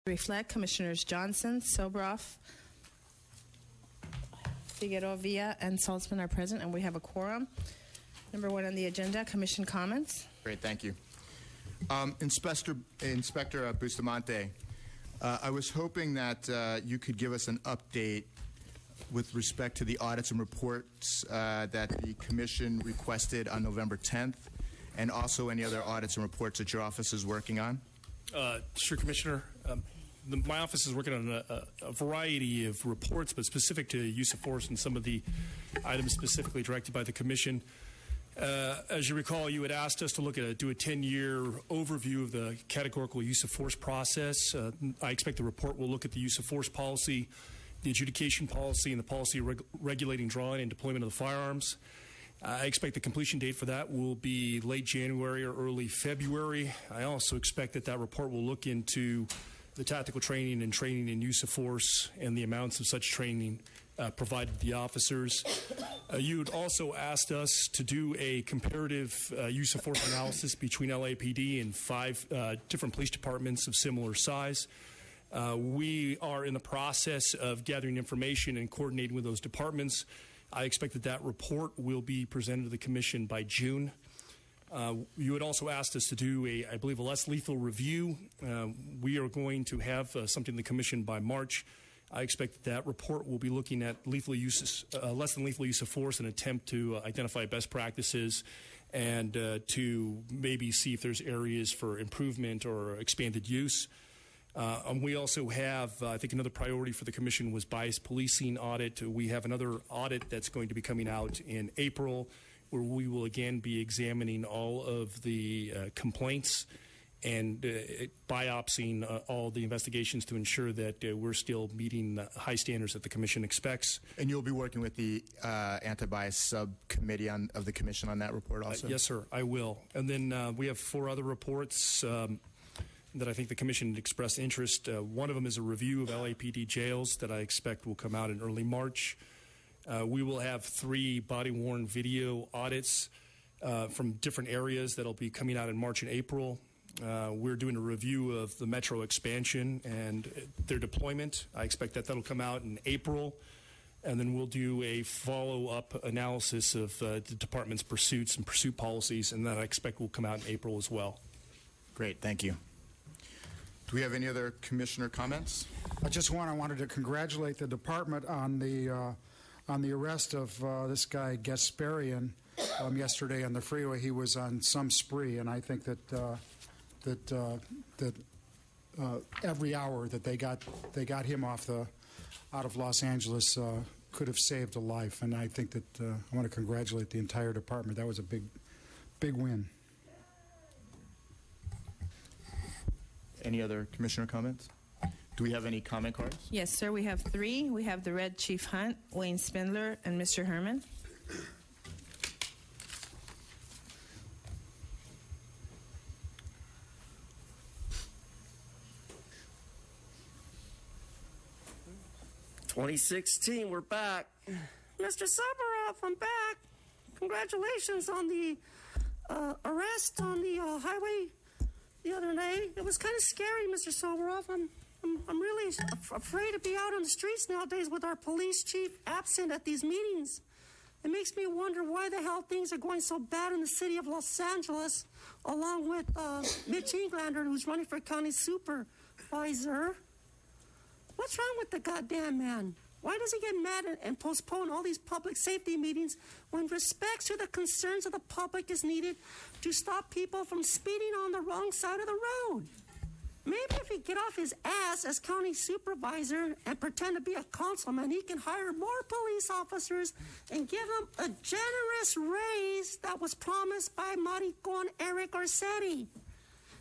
Reflect, Commissioners Johnson, Sobroff, Figueroa Villa, and Saltzman are present, and we have a quorum. Number 1 on the agenda, Commission comments. Great, thank you. Inspector Bustamante, I was hoping that you could give us an update with respect to the audits and reports that the Commission requested on November 10th, and also any other audits and reports that your office is working on. Sure, Commissioner. My office is working on a variety of reports, but specific to use of force and some of the items specifically directed by the Commission. As you recall, you had asked us to do a 10-year overview of the categorical use of force process. I expect the report will look at the use of force policy, the adjudication policy, and the policy regulating drawing and deployment of the firearms. I expect the completion date for that will be late January or early February. I also expect that report will look into the tactical training and use of force and the amounts of such training provided to the officers. You had also asked us to do a comparative use of force analysis between LAPD and 5 different police departments of similar size. We are in the process of gathering information and coordinating with those departments. I expect that report will be presented to the Commission by June. You had also asked us to do I believe, a less lethal review. We are going to have something in the Commission by March. I expect that report will be looking at less than lethal use of force, and attempt to identify best practices and to maybe see if there's areas for improvement or expanded use. We also have, I think another priority for the Commission was bias policing audit. We have another audit that's going to be coming out in April, where we will again be examining all of the complaints and biopsying all the investigations to ensure that we're still meeting the high standards that the Commission expects. And you'll be working with the anti-bias subcommittee of the Commission on that report also? Yes, sir, I will. And then we have 4 other reports that I think the Commission expressed interest. One of them is a review of LAPD jails that I expect will come out in early March. We will have 3 body-worn video audits from different areas that will be coming out in March and April. We're doing a review of the Metro expansion and their deployment. I expect that will come out in April. And then we'll do a follow-up analysis of the department's pursuits and pursuit policies, and that I expect will come out in April as well. Great, thank you. Do we have any other Commissioner comments? I wanted to congratulate the department on the arrest of this guy Gasparian yesterday on the freeway. He was on some spree, and I think that every hour that they got him out of Los Angeles could have saved a life. And I think that I want to congratulate the entire department. That was a big win. Any other Commissioner comments? Do we have any comment cards? Yes, sir. We have 3. We have the Red Chief Hunt, Wayne Spindler, and Mr. Herman. "2016, we're back. Mr. Soboroff, I'm back. Congratulations on the arrest on the highway the other day. It was kind of scary, Mr. Soboroff. I'm really afraid to be out on the streets nowadays with our police chief absent at these meetings. It makes me wonder why the hell things are going so bad in the city of Los Angeles, along with Mitch Englander, who's running for county supervisor. What's wrong with the goddamn man? Why does he get mad and postpone all these public safety meetings when respect to the concerns of the public is needed to stop people from speeding on the wrong side of the road? Maybe if he get off his ass as county supervisor and pretend to be a councilman, he can hire more police officers and give them a generous raise that was promised by Maricon Eric Garcetti.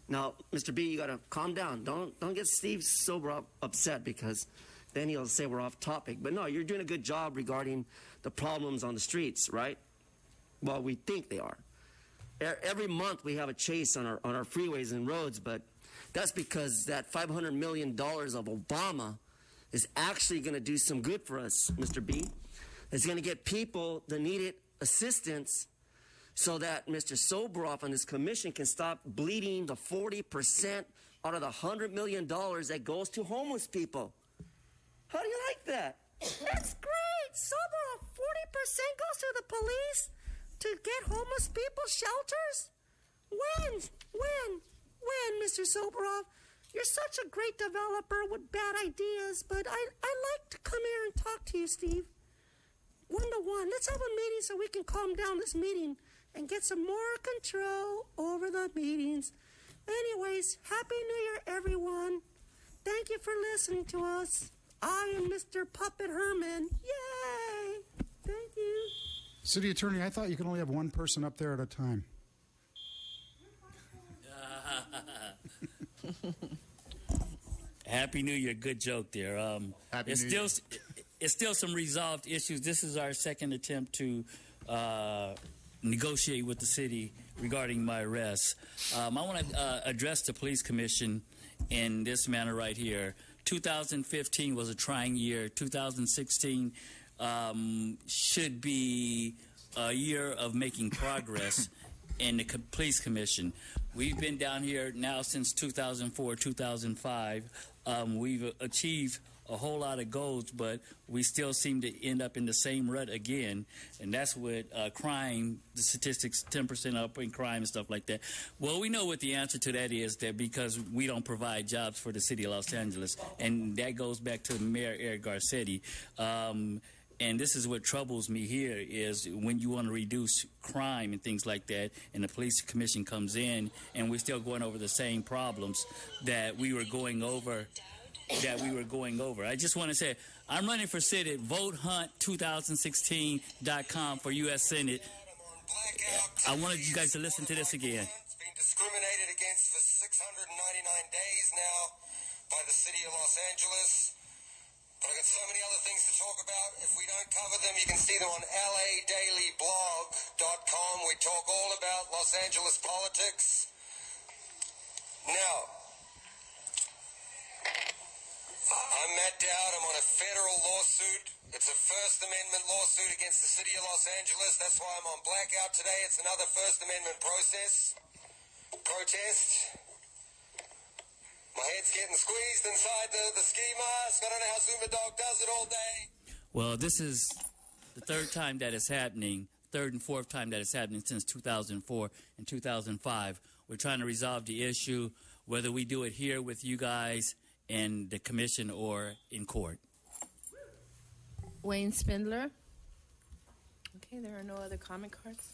Now, Mr. B, you gotta calm down. Don't get Steve Soboroff upset, because then he'll say we're off topic. But no, you're doing a good job regarding the problems on the streets, right? Well, we think they are. Every month we have a chase on our freeways and roads, but that's because that $500 million of Obama is actually going to do some good for us, Mr. B. It's going to get people that needed assistance so that Mr. Soboroff and his commission can stop bleeding the 40% out of the $100 million that goes to homeless people. How do you like that? That's great. Soberov, 40% goes to the police to get homeless people shelters? When, Mr. Soberov? You're such a great developer with bad ideas, but I like to come here and talk to you, Steve. One-to-one. Let's have a meeting so we can calm down this meeting and get some more control over the meetings. Anyways, Happy New Year, everyone. Thank you for listening to us. I am Mr. Puppet Herman. Yay! Thank you. City Attorney, I thought you could only have one person up there at a time. Happy New Year. Good joke there. Happy it's New still Year. it's still some resolved issues. This is our second attempt to negotiate with the city regarding my arrest. I want to address the police commission in this manner right here. 2015 was a trying year. 2016 should be a year of making progress in the police commission. We've been down here now since 2004, 2005. We've achieved a whole lot of goals, but we still seem to end up in the same rut again, and that's with crime, the statistics, 10% up in crime and stuff like that. Well, we know what the answer to that is, that because we don't provide jobs for the city of Los Angeles, and that goes back to Mayor Eric Garcetti. And this is what troubles me here is when you want to reduce crime and things like that, and the police commission comes in, and we're still going over the same problems that we were going over. I just want to say, I'm running for Senate. VoteHunt2016.com for U.S. Senate. I wanted you guys to listen to this again. It's been discriminated against for 699 days now by the city of Los Angeles. But I've got so many other things to talk about. If we don't cover them, you can see them on LADailyblog.com. We talk all about Los Angeles politics. Now, I'm Matt Dowd. I'm on a federal lawsuit. It's a First Amendment lawsuit against the city of Los Angeles. That's why I'm on blackout today. It's another First Amendment protest. My head's getting squeezed inside the ski mask. I don't know how Zuma Dog does it all day. Well, this is the third time that it's happening, third and fourth time that it's happening since 2004 and 2005. We're trying to resolve the issue, whether we do it here with you guys in the commission or in court. Wayne Spindler. Okay, there are no other comment cards.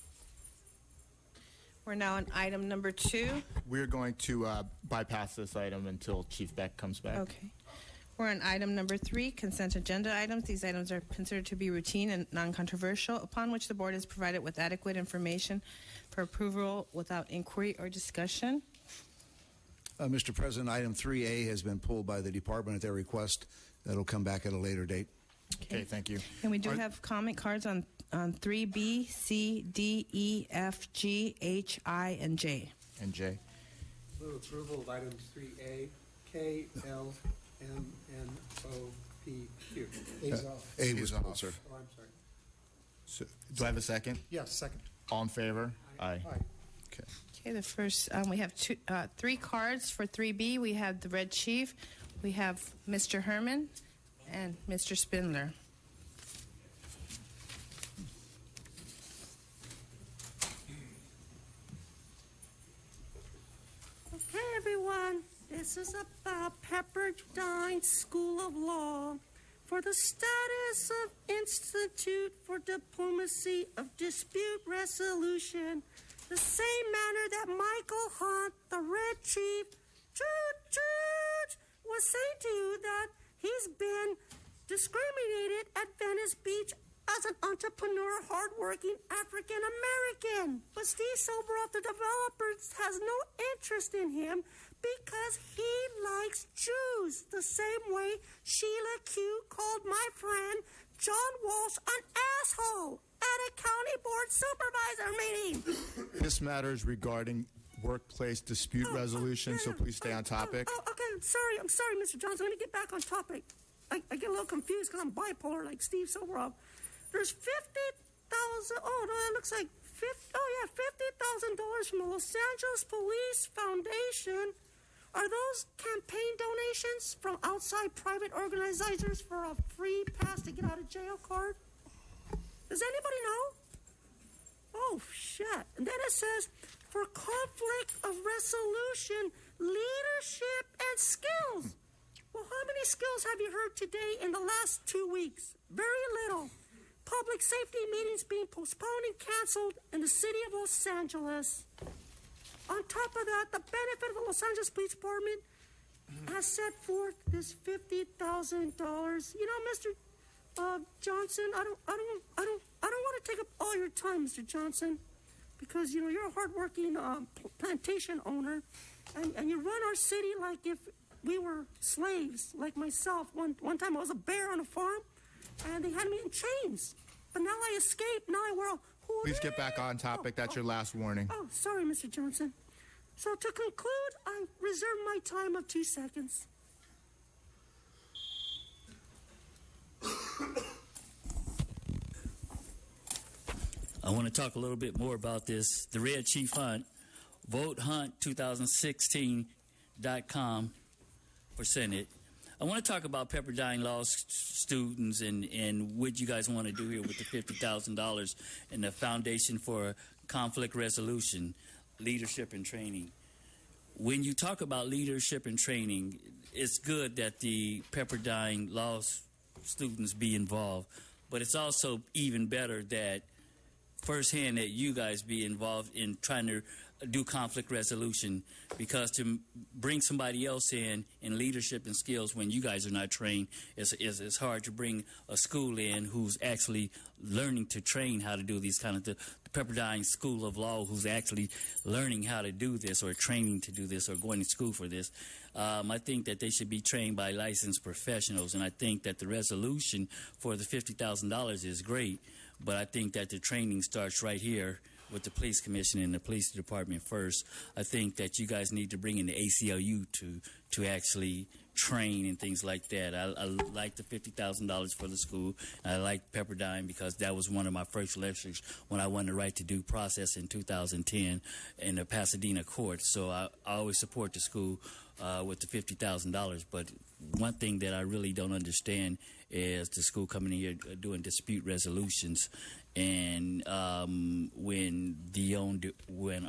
We're now on item number 2. We're going to bypass this item until Chief Beck comes back. Okay. We're on item number 3, consent agenda items. These items are considered to be routine and non-controversial, upon which the board is provided with adequate information for approval without inquiry or discussion. Mr. President, item 3A has been pulled by the department at their request. That'll come back at a later date. Okay, thank you. And we do have comment cards on 3B, C, D, E, F, G, H, I, and J. And Jay. Move approval of items 3A, K, L, M, N, O, P, Q. A's off. A was pulled, sir. Oh, I'm sorry. So, do I have a second? Yes, second. All in favor? Aye. Aye. Okay. Okay, the first, we have 3 cards for 3B. We have the Red Chief, we have Mr. Herman, and Mr. Spindler. Okay, everyone. This is about Pepperdine School of Law for the status of Institute for Diplomacy of Dispute Resolution, the same manner that Michael Hunt, the Red Chief, was saying to you that he's been discriminated at Venice Beach as an entrepreneur, hardworking African American. But Steve Soberoff, the developer, has no interest in him because he likes Jews, the same way Sheila Q called my friend John Walsh an asshole at a county board supervisor meeting. This matter is regarding workplace dispute resolution, so please stay on topic. Okay, I'm sorry, Mr. Johnson. Let me get back on topic. I get a little confused because I'm bipolar like Steve Soberoff. There's 50,000. Oh no, that looks like $50,000 from the Los Angeles Police Foundation, Are those campaign donations from outside private organizers for a free pass to get out of jail card? Does anybody know? Oh, shit. And then it says, for conflict of resolution, leadership, and skills. Well, how many skills have you heard today in the last 2 weeks? Very little. Public safety meetings being postponed and canceled in the city of Los Angeles. On top of that, the benefit of the Los Angeles Police Department has set forth this $50,000. You know, Mr. Johnson, I don't want to take up all your time, Mr. Johnson, because you know you're a hardworking plantation owner, and you run our city like if we were slaves, like myself. One time I was a bear on a farm, and they had me in chains. But now I escaped. Now I wear a hoodie. Please get back on topic. That's your last warning. Oh, sorry, Mr. Johnson. So to conclude, I reserve my time of 2 seconds. I want to talk a little bit more about this. The Red Chief Hunt, votehunt2016.com for Senate. I want to talk about Pepperdine Law students and what you guys want to do here with the $50,000 and the Foundation for Conflict Resolution, Leadership and Training. When you talk about leadership and training, it's good that the Pepperdine Law students be involved, but it's also even better that firsthand that you guys be involved in trying to do conflict resolution, because to bring somebody else in leadership and skills when you guys are not trained is hard to bring a school in who's actually learning to train how to do these kind of the Pepperdine School of Law, who's actually learning how to do this or training to do this or going to school for this. I think that they should be trained by licensed professionals, and I think that the resolution for the $50,000 is great, but I think that the training starts right here with the police commission and the police department first. I think that you guys need to bring in the ACLU to actually train and things like that. I like the $50,000 for the school. I like Pepperdine because that was one of my first lectures when I won the right to due process in 2010 in the Pasadena court. So I always support the school with the $50,000. But one thing that I really don't understand is the school coming in here doing dispute resolutions, and when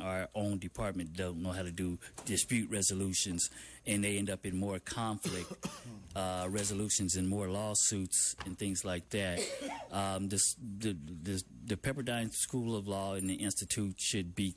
our own department don't know how to do dispute resolutions, and they end up in more conflict resolutions and more lawsuits and things like that. The Pepperdine School of Law and the Institute should be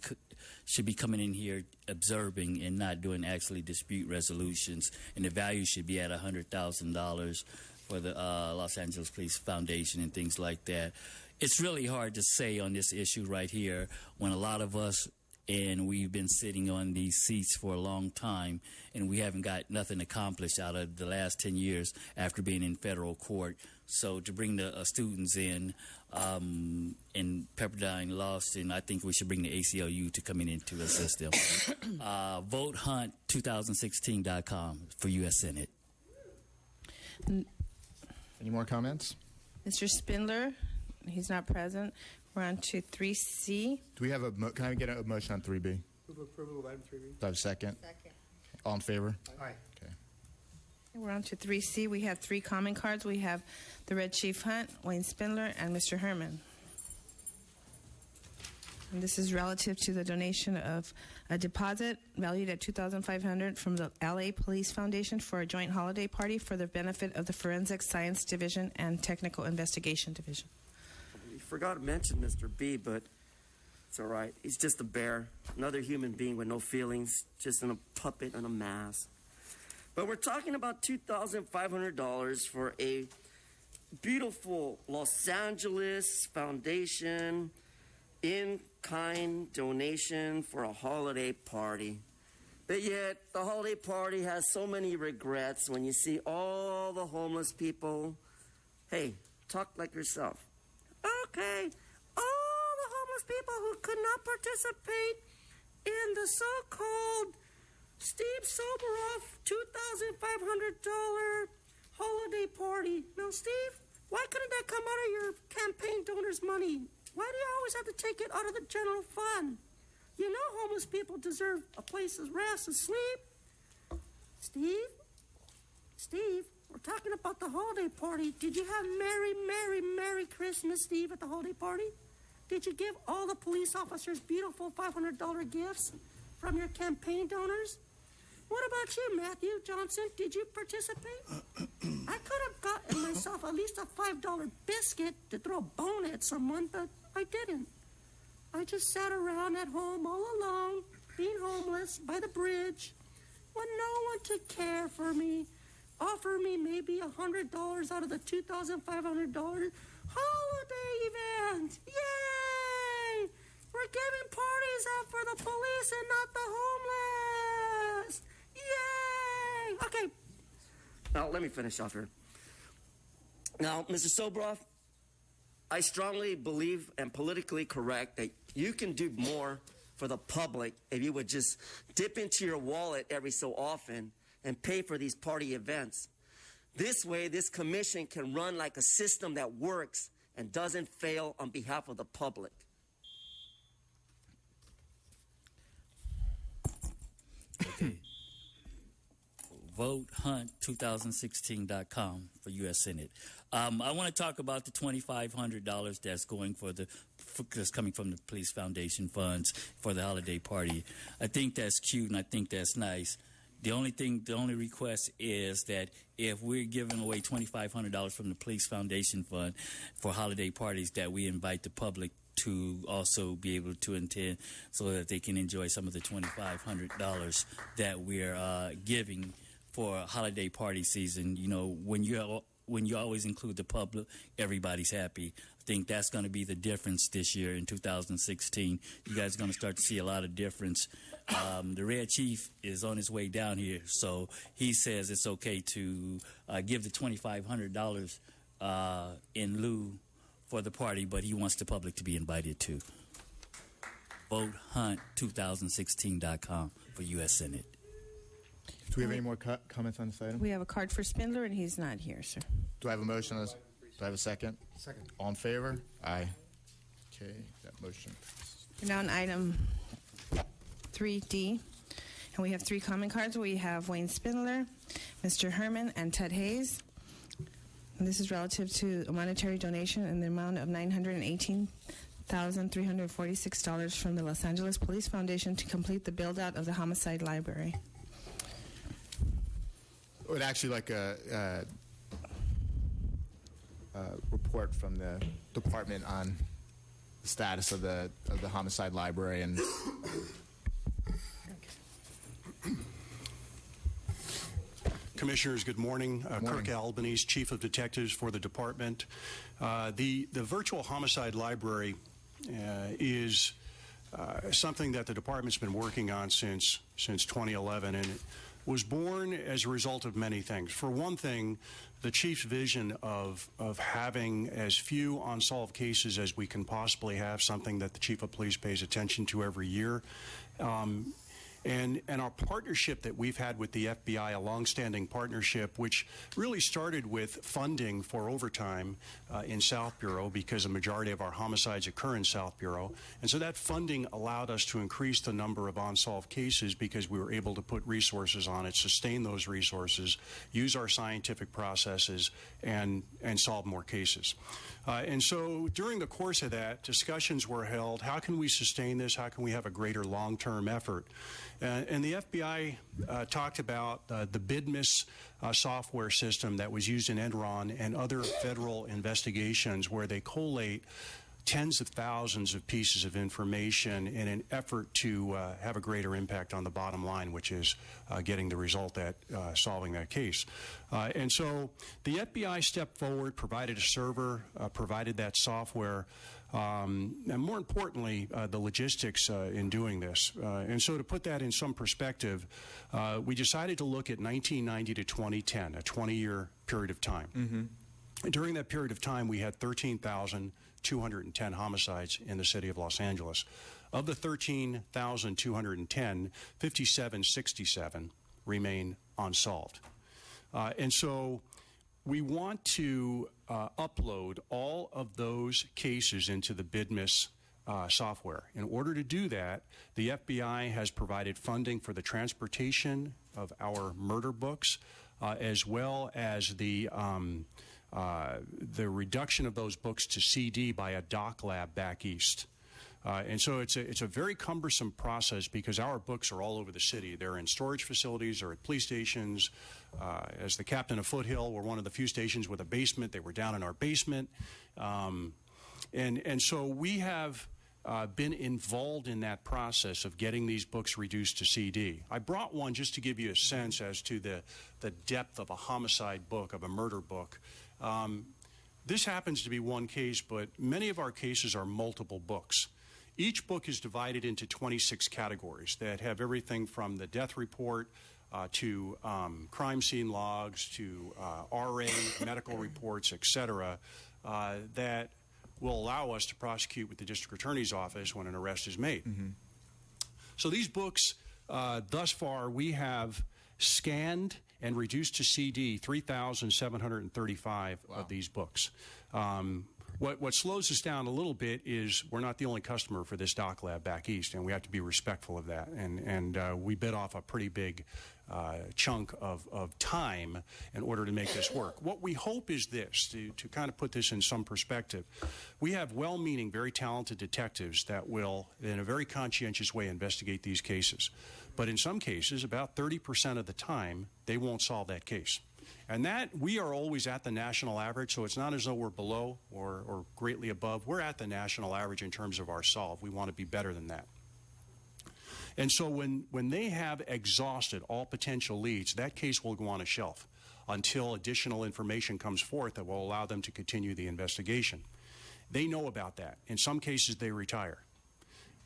coming in here observing and not doing actually dispute resolutions, and the value should be at $100,000 for the Los Angeles Police Foundation and things like that. It's really hard to say on this issue right here when a lot of us, and we've been sitting on these seats for a long time, and we haven't got nothing accomplished out of the last 10 years after being in federal court. So to bring the students in Pepperdine Law student, I think we should bring the ACLU to come in to assist them. VoteHunt2016.com for U.S. Senate. Any more comments? Mr. Spindler, he's not present. We're on to 3C. Do we have can I get a motion on 3B? Move approval of item 3B. Do I have a second? Second. All in favor? Aye. Okay. We're on to 3C. We have 3 comment cards. We have the Red Chief Hunt, Wayne Spindler, and Mr. Herman. And this is relative to the donation of a deposit valued at $2,500 from the LA Police Foundation for a joint holiday party for the benefit of the Forensic Science Division and Technical Investigation Division. You forgot to mention Mr. B, but it's all right. He's just a bear, another human being with no feelings, just in a puppet and a mask. But we're talking about $2,500 for a beautiful Los Angeles Foundation in-kind donation for a holiday party. But yet, the holiday party has so many regrets when you see all the homeless people. Hey, talk like yourself. Okay, all the homeless people who could not participate in the so-called Steve Soberoff $2,500 holiday party. Now, Steve, why couldn't that come out of your campaign donors' money? Why do you always have to take it out of the general fund? You know homeless people deserve a place to rest and sleep. Steve, we're talking about the holiday party. Did you have Merry Christmas, Steve, at the holiday party? Did you give all the police officers beautiful $500 gifts from your campaign donors? What about you, Matthew Johnson? Did you participate? I could have gotten myself at least a $5 biscuit to throw a bone at someone, but I didn't. I just sat around at home all alone, being homeless by the bridge, when no one took care for me, offer me maybe $100 out of the $2,500 holiday event. Yay! We're giving parties out for the police and not the homeless. Yay! Okay. Now, let me finish off here. Now, Mr. Sobroff, I strongly believe and politically correct that you can do more for the public if you would just dip into your wallet every so often and pay for these party events. This way, this commission can run like a system that works and doesn't fail on behalf of the public. Okay. VoteHunt2016.com for U.S. Senate. I want to talk about the $2,500 that's coming from the Police Foundation funds for the holiday party. I think that's cute and I think that's nice. The only request is that if we're giving away $2,500 from the Police Foundation Fund for holiday parties, that we invite the public to also be able to attend so that they can enjoy some of the $2,500 that we're giving for holiday party season. You know, when you always include the public, everybody's happy. I think that's going to be the difference this year in 2016. You guys are going to start to see a lot of difference. The Red Chief is on his way down here, so he says it's okay to give the $2,500 in lieu for the party, but he wants the public to be invited too. VoteHunt2016.com for U.S. Senate. Do we have any more comments on this item? We have a card for Spindler, and he's not here, sir. Do I have a motion on this? Do I have a second? Second. All in favor? Aye. Okay, that motion passes. We're now on item 3D, and we have 3 comment cards. We have Wayne Spindler, Mr. Herman, and Ted Hayes. And this is relative to a monetary donation in the amount of $918,346 from the Los Angeles Police Foundation to complete the build-out of the homicide library. I would actually like a report from the department on the status of the homicide library and. Commissioners, good morning. Kirk Albanese, Chief of Detectives for the department. The virtual homicide library is something that the department's been working on since 2011, and it was born as a result of many things. For one thing, the chief's vision of having as few unsolved cases as we can possibly have, something that the chief of police pays attention to every year. And our partnership that we've had with the FBI, a longstanding partnership, which really started with funding for overtime in South Bureau, because a majority of our homicides occur in South Bureau. And so that funding allowed us to increase the number of unsolved cases because we were able to put resources on it, sustain those resources, use our scientific processes, and solve more cases. And so during the course of that, discussions were held. How can we sustain this? How can we have a greater long-term effort? And the FBI talked about the BIDMIS software system that was used in Enron and other federal investigations, where they collate tens of thousands of pieces of information in an effort to have a greater impact on the bottom line, which is getting the result that solving that case. And so the FBI stepped forward, provided a server, provided that software, and more importantly, the logistics in doing this. And so to put that in some perspective, we decided to look at 1990 to 2010, a 20-year period of time. Mm-hmm. During that period of time, we had 13,210 homicides in the city of Los Angeles. Of the 13,210, 5767 remain unsolved. And so we want to upload all of those cases into the BIDMIS software. In order to do that, the FBI has provided funding for the transportation of our murder books, as well as the reduction of those books to CD by a doc lab back east. And so it's a very cumbersome process because our books are all over the city. They're in storage facilities or at police stations. As the captain of Foothill, we're one of the few stations with a basement. They were down in our basement. And so we have been involved in that process of getting these books reduced to CD. I brought one just to give you a sense as to the depth of a homicide book, of a murder book. This happens to be one case, but many of our cases are multiple books. Each book is divided into 26 categories that have everything from the death report to crime scene logs to RA medical reports, etc., that will allow us to prosecute with the district attorney's office when an arrest is made. Mm-hmm. So these books, thus far, we have scanned and reduced to CD 3,735 of these books. What slows us down a little bit is we're not the only customer for this doc lab back east, and we have to be respectful of that. And we bit off a pretty big chunk of time in order to make this work. What we hope is this, to kind of put this in some perspective. We have well-meaning, very talented detectives that will, in a very conscientious way, investigate these cases. But in some cases, about 30% of the time, they won't solve that case. And that, we are always at the national average, so it's not as though we're below or greatly above. We're at the national average in terms of our solve. We want to be better than that. And so when they have exhausted all potential leads, that case will go on a shelf until additional information comes forth that will allow them to continue the investigation. They know about that. In some cases, they retire.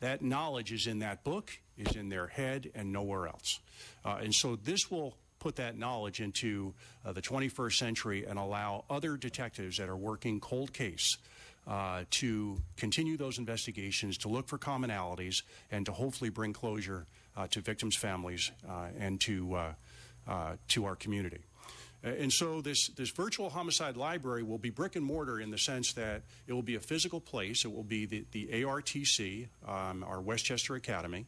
That knowledge is in that book, is in their head, and nowhere else. And so this will put that knowledge into the 21st century and allow other detectives that are working cold case to continue those investigations, to look for commonalities, and to hopefully bring closure to victims' families and to our community. And so this virtual homicide library will be brick and mortar in the sense that it will be a physical place. It will be the ARTC, our Westchester Academy.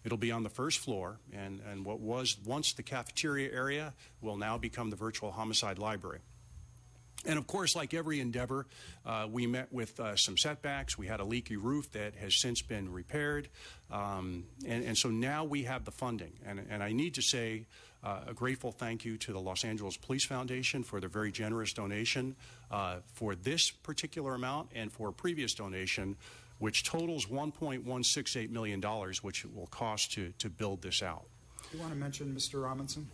It'll be on the first floor, and what was once the cafeteria area will now become the virtual homicide library. And of course, like every endeavor, we met with some setbacks. We had a leaky roof that has since been repaired. And so now we have the funding. And I need to say a grateful thank you to the Los Angeles Police Foundation for their very generous donation for this particular amount and for a previous donation, which totals $1.168 million, which it will cost to build this out. Do you want to mention Mr. Amundsen?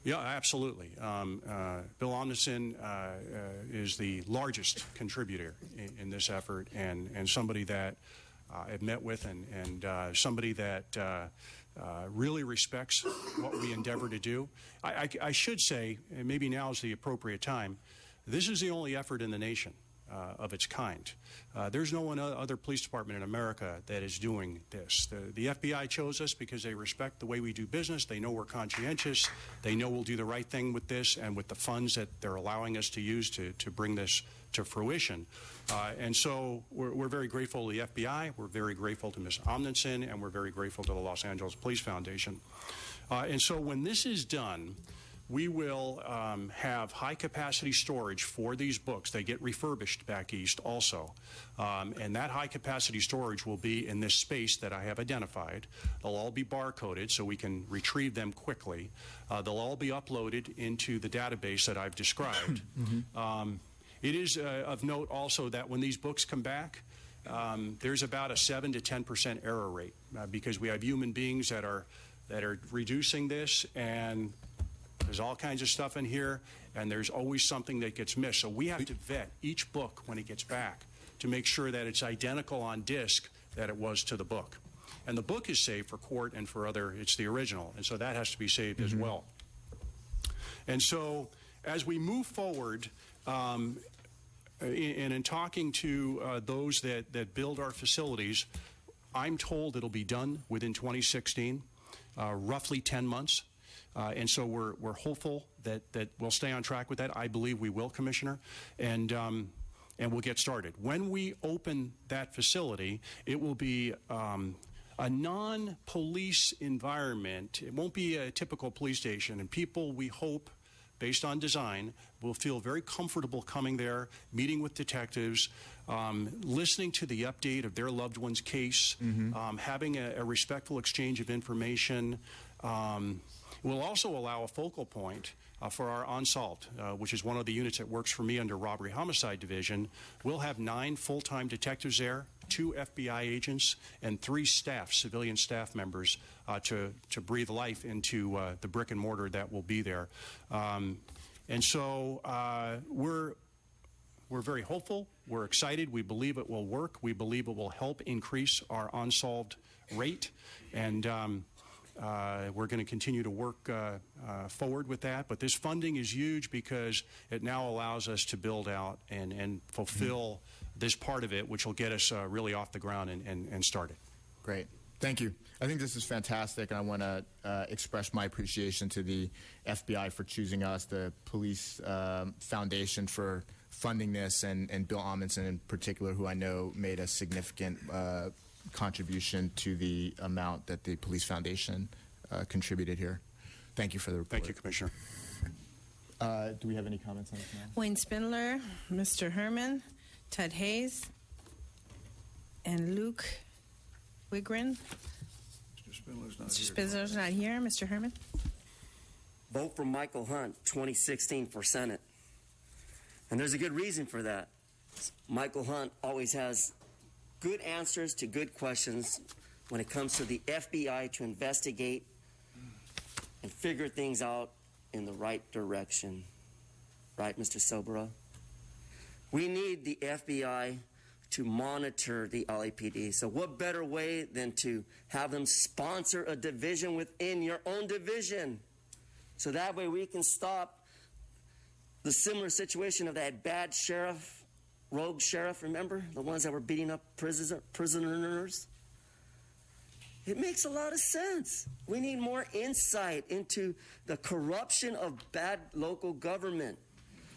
Yeah, absolutely. Bill Amundsen is the largest contributor in this effort, and somebody that I've met with, and somebody that really respects what we endeavor to do. I should say, and maybe now is the appropriate time, this is the only effort in the nation of its kind. There's no one other police department in America that is doing this. The FBI chose us because they respect the way we do business. They know we're conscientious. They know we'll do the right thing with this and with the funds that they're allowing us to use to bring this to fruition. And so we're very grateful to the FBI. We're very grateful to Ms. Amundsen, and we're very grateful to the Los Angeles Police Foundation. And so when this is done, we will have high-capacity storage for these books. They get refurbished back east also. And that high-capacity storage will be in this space that I have identified. They'll all be barcoded so we can retrieve them quickly. They'll all be uploaded into the database that I've described. Mm-hmm. It is of note also that when these books come back, there's about a 7 to 10% error rate because we have human beings that are reducing this, and there's all kinds of stuff in here, and there's always something that gets missed. So we have to vet each book when it gets back to make sure that it's identical on disk that it was to the book. And the book is saved for court and for other, it's the original, and so that has to be saved as well. And so as we move forward, and in talking to those that build our facilities, I'm told it'll be done within 2016, roughly 10 months. And so we're hopeful that we'll stay on track with that. I believe we will, Commissioner. And and we'll get started. When we open that facility, it will be a non-police environment. It won't be a typical police station, and people, we hope, based on design, will feel very comfortable coming there, meeting with detectives, listening to the update of their loved one's case, having a respectful exchange of information. Will also allow a focal point for our Unsolved, which is one of the units that works for me under Robbery Homicide Division. We'll have 9 full-time detectives there, 2 FBI agents, and 3 staff, civilian staff members, to breathe life into the brick and mortar that will be there. And so we're very hopeful. We're excited. We believe it will work. We believe it will help increase our unsolved rate. And we're going to continue to work forward with that. But this funding is huge because it now allows us to build out and fulfill this part of it, which will get us really off the ground and started. Great. Thank you. I think this is fantastic, and I want to express my appreciation to the FBI for choosing us, the Police Foundation for funding this, and Bill Amundsen in particular, who I know made a significant contribution to the amount that the Police Foundation contributed here. Thank you for the report. Thank you, Commissioner. Do we have any comments on this now? Wayne Spindler, Mr. Herman, Ted Hayes, and Luke Wigren. Mr. Spindler's not here. Mr. Herman? Vote for Michael Hunt, 2016 for Senate. And there's a good reason for that. Michael Hunt always has good answers to good questions when it comes to the FBI to investigate and figure things out in the right direction. Right, Mr. Soborow? We need the FBI to monitor the LAPD. So what better way than to have them sponsor a division within your own division? So that way we can stop the similar situation of that bad sheriff, rogue sheriff, remember? The ones that were beating up prisoners? It makes a lot of sense. We need more insight into the corruption of bad local government,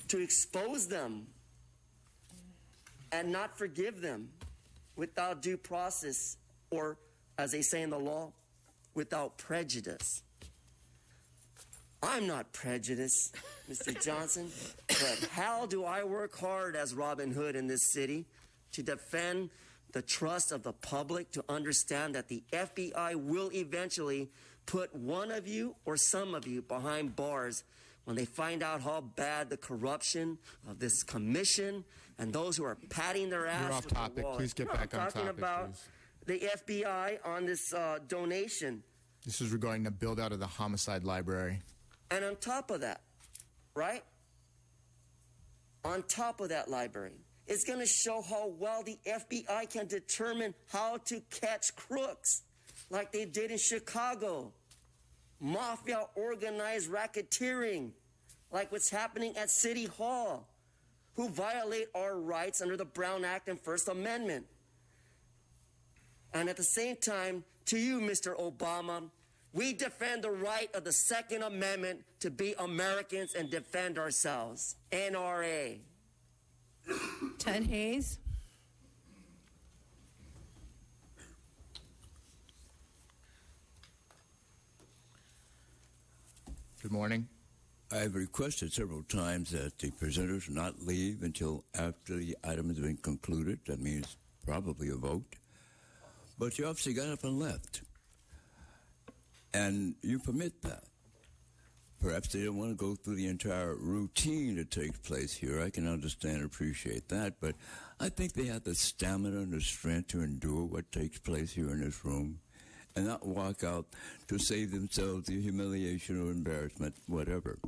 to expose them and not forgive them without due process, or, as they say in the law, without prejudice. I'm not prejudiced, Mr. Johnson, but how do I work hard as Robin Hood in this city to defend the trust of the public, to understand that the FBI will eventually put one of you or some of you behind bars when they find out how bad the corruption of this commission and those who are patting their ass. You're off topic. Please get back on topic. I'm talking about the FBI on this donation. This is regarding the build out of the homicide library. And on top of that, right? On top of that library, it's going to show how well the FBI can determine how to catch crooks, like they did in Chicago. Mafia organized racketeering, like what's happening at City Hall, who violate our rights under the Brown Act and First Amendment. And at the same time, to you, Mr. Obama, we defend the right of the Second Amendment to be Americans and defend ourselves. NRA. Ted Hayes. Good morning. I've requested several times that the presenters not leave until after the item has been concluded. That means probably a vote. But you obviously got up and left. And you permit that. Perhaps they don't want to go through the entire routine that takes place here. I can understand and appreciate that, but I think they have the stamina and the strength to endure what takes place here in this room and not walk out to save themselves the humiliation or embarrassment, whatever.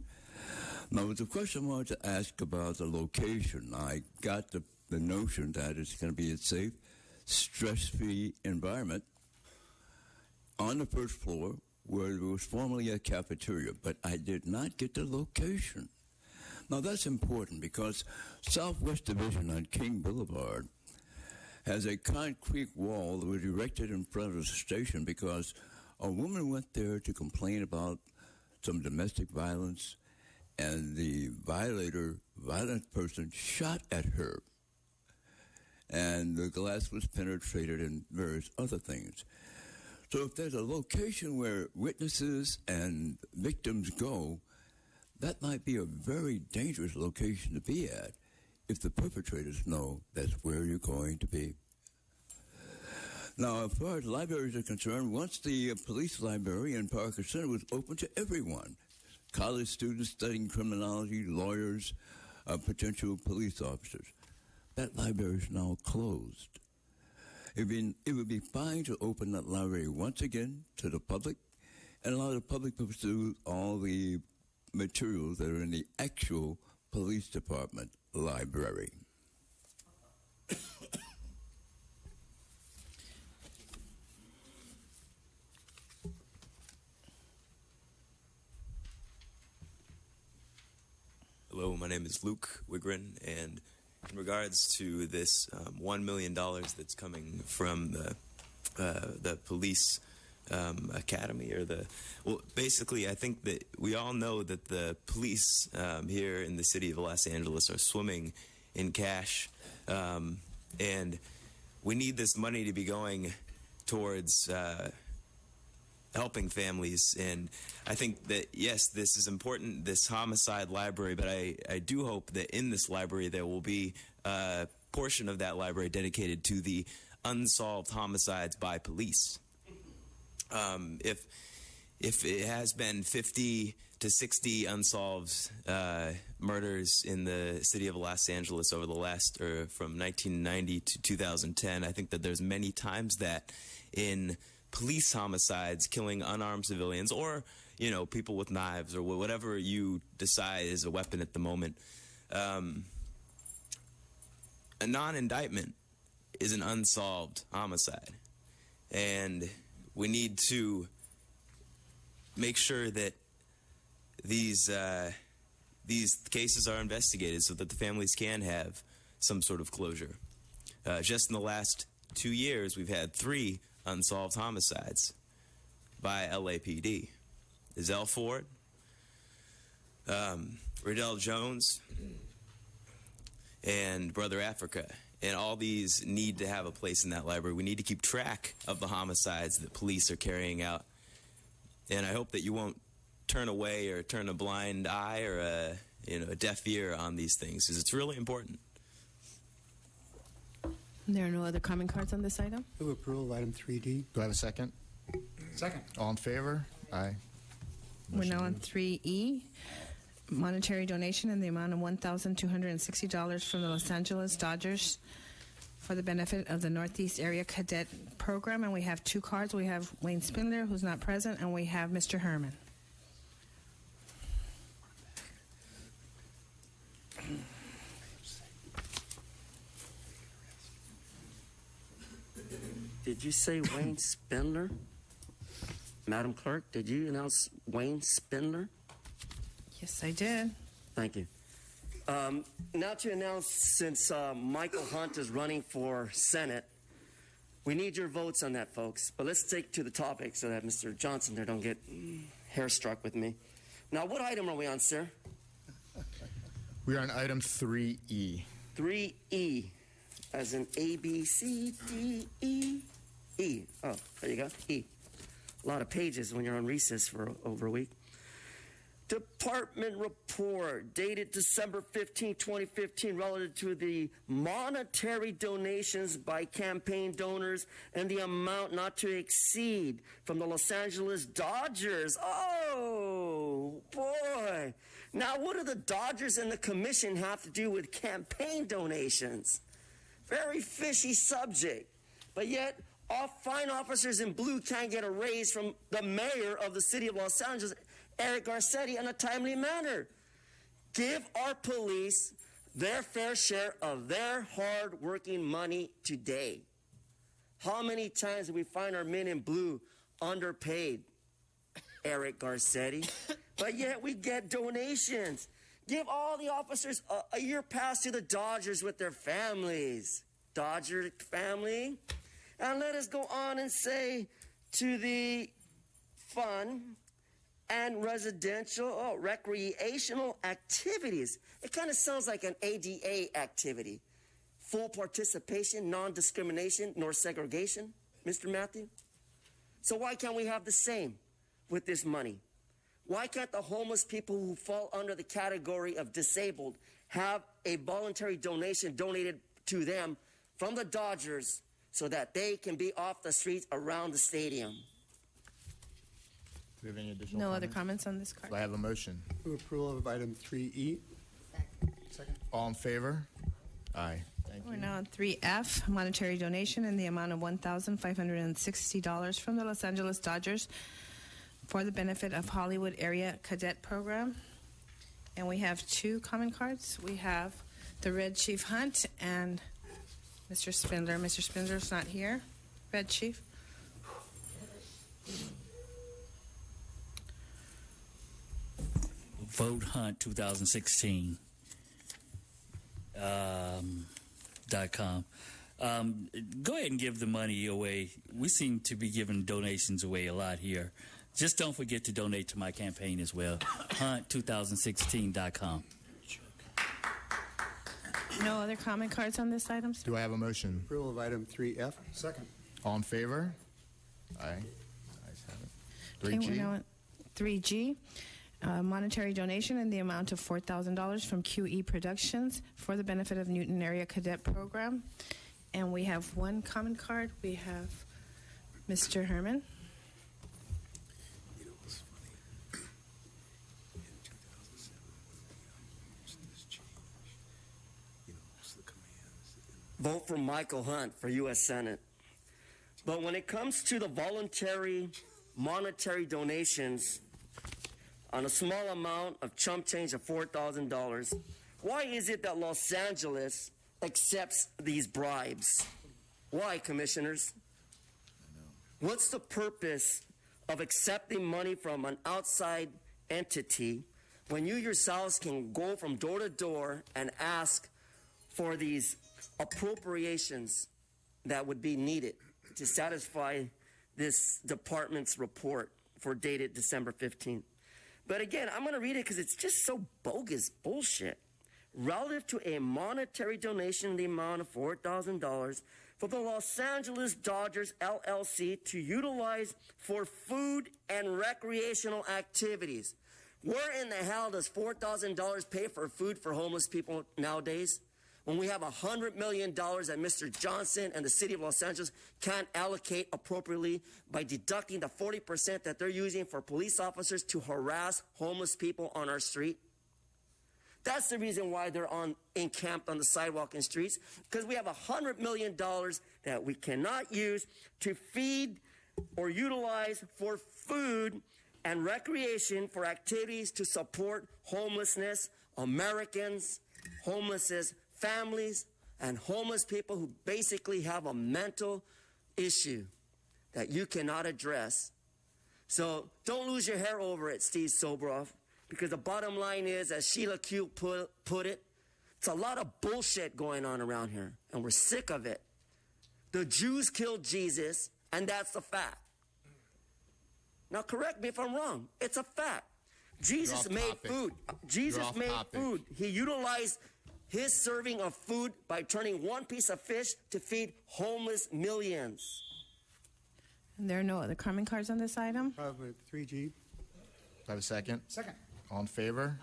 Now, with the question I wanted to ask about the location, I got the notion that it's going to be a safe, stress-free environment on the first floor, where there was formerly a cafeteria, but I did not get the location. Now, that's important because Southwest Division on King Boulevard has a concrete wall that was erected in front of the station because a woman went there to complain about some domestic violence, and the violent person shot at her and the glass was penetrated and various other things. So if there's a location where witnesses and victims go, that might be a very dangerous location to be at if the perpetrators know that's where you're going to be. Now, as far as libraries are concerned, once the police library in Parker Center was open to everyone, college students studying criminology, lawyers, potential police officers. That library is now closed. It would be fine to open that library once again to the public and allow the public to pursue all the materials that are in the actual police department library. Hello, my name is Luke Wigren, and in regards to this $1 million that's coming from the police academy, basically, I think that we all know that the police here in the city of Los Angeles are swimming in cash, and we need this money to be going towards helping families. And I think that, yes, this is important, this homicide library, but I do hope that in this library there will be a portion of that library dedicated to the unsolved homicides by police. If it has been 50 to 60 unsolved murders in the city of Los Angeles over the last, from 1990 to 2010, I think that there's many times that in police homicides, killing unarmed civilians, or people with knives, or whatever you decide is a weapon at the moment. A non-indictment is an unsolved homicide, and we need to make sure that these cases are investigated so that the families can have some sort of closure. Just in the last 2 years, we've had 3 unsolved homicides by LAPD. Zell Ford, Riddell Jones, and Brother Africa. And all these need to have a place in that library. We need to keep track of the homicides that police are carrying out. And I hope that you won't turn away or turn a blind eye or a deaf ear on these things, because it's really important. There are no other comment cards on this item. Move approval of item 3D. Do I have a second? Second. All in favor? Aye. We're now on 3E, monetary donation in the amount of $1,260 from the Los Angeles Dodgers for the benefit of the Northeast Area Cadet Program. And we have 2 cards. We have Wayne Spindler, who's not present, and we have Mr. Herman. Did you say Wayne Spindler? Madam Clerk, did you announce Wayne Spindler? Yes, I did. Thank you. Now to announce, since Michael Hunt is running for Senate, we need your votes on that, folks. But let's take to the topic so that Mr. Johnson there don't get hair-struck with me. Now, what item are we on, sir? We are on item 3E. 3E, as in A, B, C, D, E, E. Oh, there you go, E. A lot of pages when you're on recess for over a week. Department report dated December 15, 2015, relative to the monetary donations by campaign donors and the amount not to exceed from the Los Angeles Dodgers. Oh, boy. Now, what do the Dodgers and the commission have to do with campaign donations? Very fishy subject. But yet, all fine officers in blue can't get a raise from the mayor of the city of Los Angeles, Eric Garcetti, in a timely manner. Give our police their fair share of their hard-working money today. How many times do we find our men in blue underpaid, Eric Garcetti? But yet we get donations. Give all the officers a year pass to the Dodgers with their families. Dodger family. And let us go on and say to the fun and residential, recreational activities. It kind of sounds like an ADA activity. full participation, non-discrimination, nor segregation, Mr. Matthew? So why can't we have the same with this money? Why can't the homeless people who fall under the category of disabled have a voluntary donation donated to them from the Dodgers so that they can be off the streets around the stadium? Do we have any additional No comments? other comments on this card. Do I have a motion? Move approval of item 3E. Second. All in favor? Aye. Thank We're you. now on 3F, monetary donation in the amount of $1,560 from the Los Angeles Dodgers for the benefit of Hollywood Area Cadet Program. And we have two common cards. We have the Red Chief Hunt and Mr. Spindler. Mr. Spindler's not here. Red Chief. Vote Hunt 2016. .com. Go ahead and give the money away. We seem to be giving donations away a lot here. Just don't forget to donate to my campaign as well. Hunt2016.com. No other comment cards on this item, sir? Do I have a motion? Approval of item 3F. Second. All in favor? Aye. Ayes have it. Okay, we're 3G. now at 3G. Monetary donation in the amount of $4,000 from QE Productions for the benefit of Newton Area Cadet Program. And we have one common card. We have Mr. Herman. Vote for Michael Hunt for U.S. Senate. But when it comes to the voluntary monetary donations on a small amount of chump change of $4,000, why is it that Los Angeles accepts these bribes? Why, commissioners? What's the purpose of accepting money from an outside entity when you yourselves can go from door to door and ask for these appropriations that would be needed to satisfy this department's report for dated December 15th? But again, I'm going to read it because it's just so bogus bullshit. Relative to a monetary donation in the amount of $4,000 for the Los Angeles Dodgers LLC to utilize for food and recreational activities. Where in the hell does $4,000 pay for food for homeless people nowadays? When we have $100 million that Mr. Johnson and the city of Los Angeles can't allocate appropriately by deducting the 40% that they're using for police officers to harass homeless people on our street. That's the reason why they're encamped on the sidewalk and streets, because we have $100 million that we cannot use to feed or utilize for food and recreation for activities to support homelessness, Americans, homelessness, families, and homeless people who basically have a mental issue that you cannot address. So don't lose your hair over it, Steve Sobroff, because the bottom line is, as Sheila Q put it, it's a lot of bullshit going on around here, and we're sick of it. The Jews killed Jesus, and that's the fact. Now, correct me if I'm wrong. It's a fact. Jesus made food. Jesus made food. He utilized his serving of food by turning one piece of fish to feed homeless millions. And there are no other comment cards on this item. 3G. Do I have a second? Second. All in favor?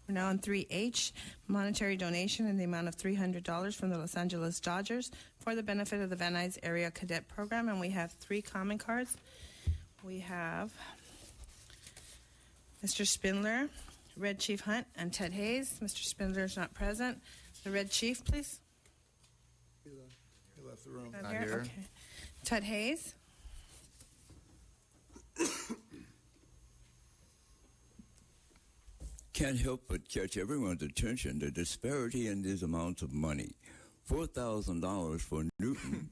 We're now on 3H, monetary donation in the amount of $300 from the Los Angeles Dodgers for the benefit of the Van Nuys Area Cadet Program. And we have three common cards. We have Mr. Spindler, Red Chief Hunt, and Ted Hayes. Mr. Spindler is not present. The Red Chief, please. He left the room. Not here? Okay. Ted Hayes. Can't help but catch everyone's attention, the disparity in these amounts of money. $4,000 for Newton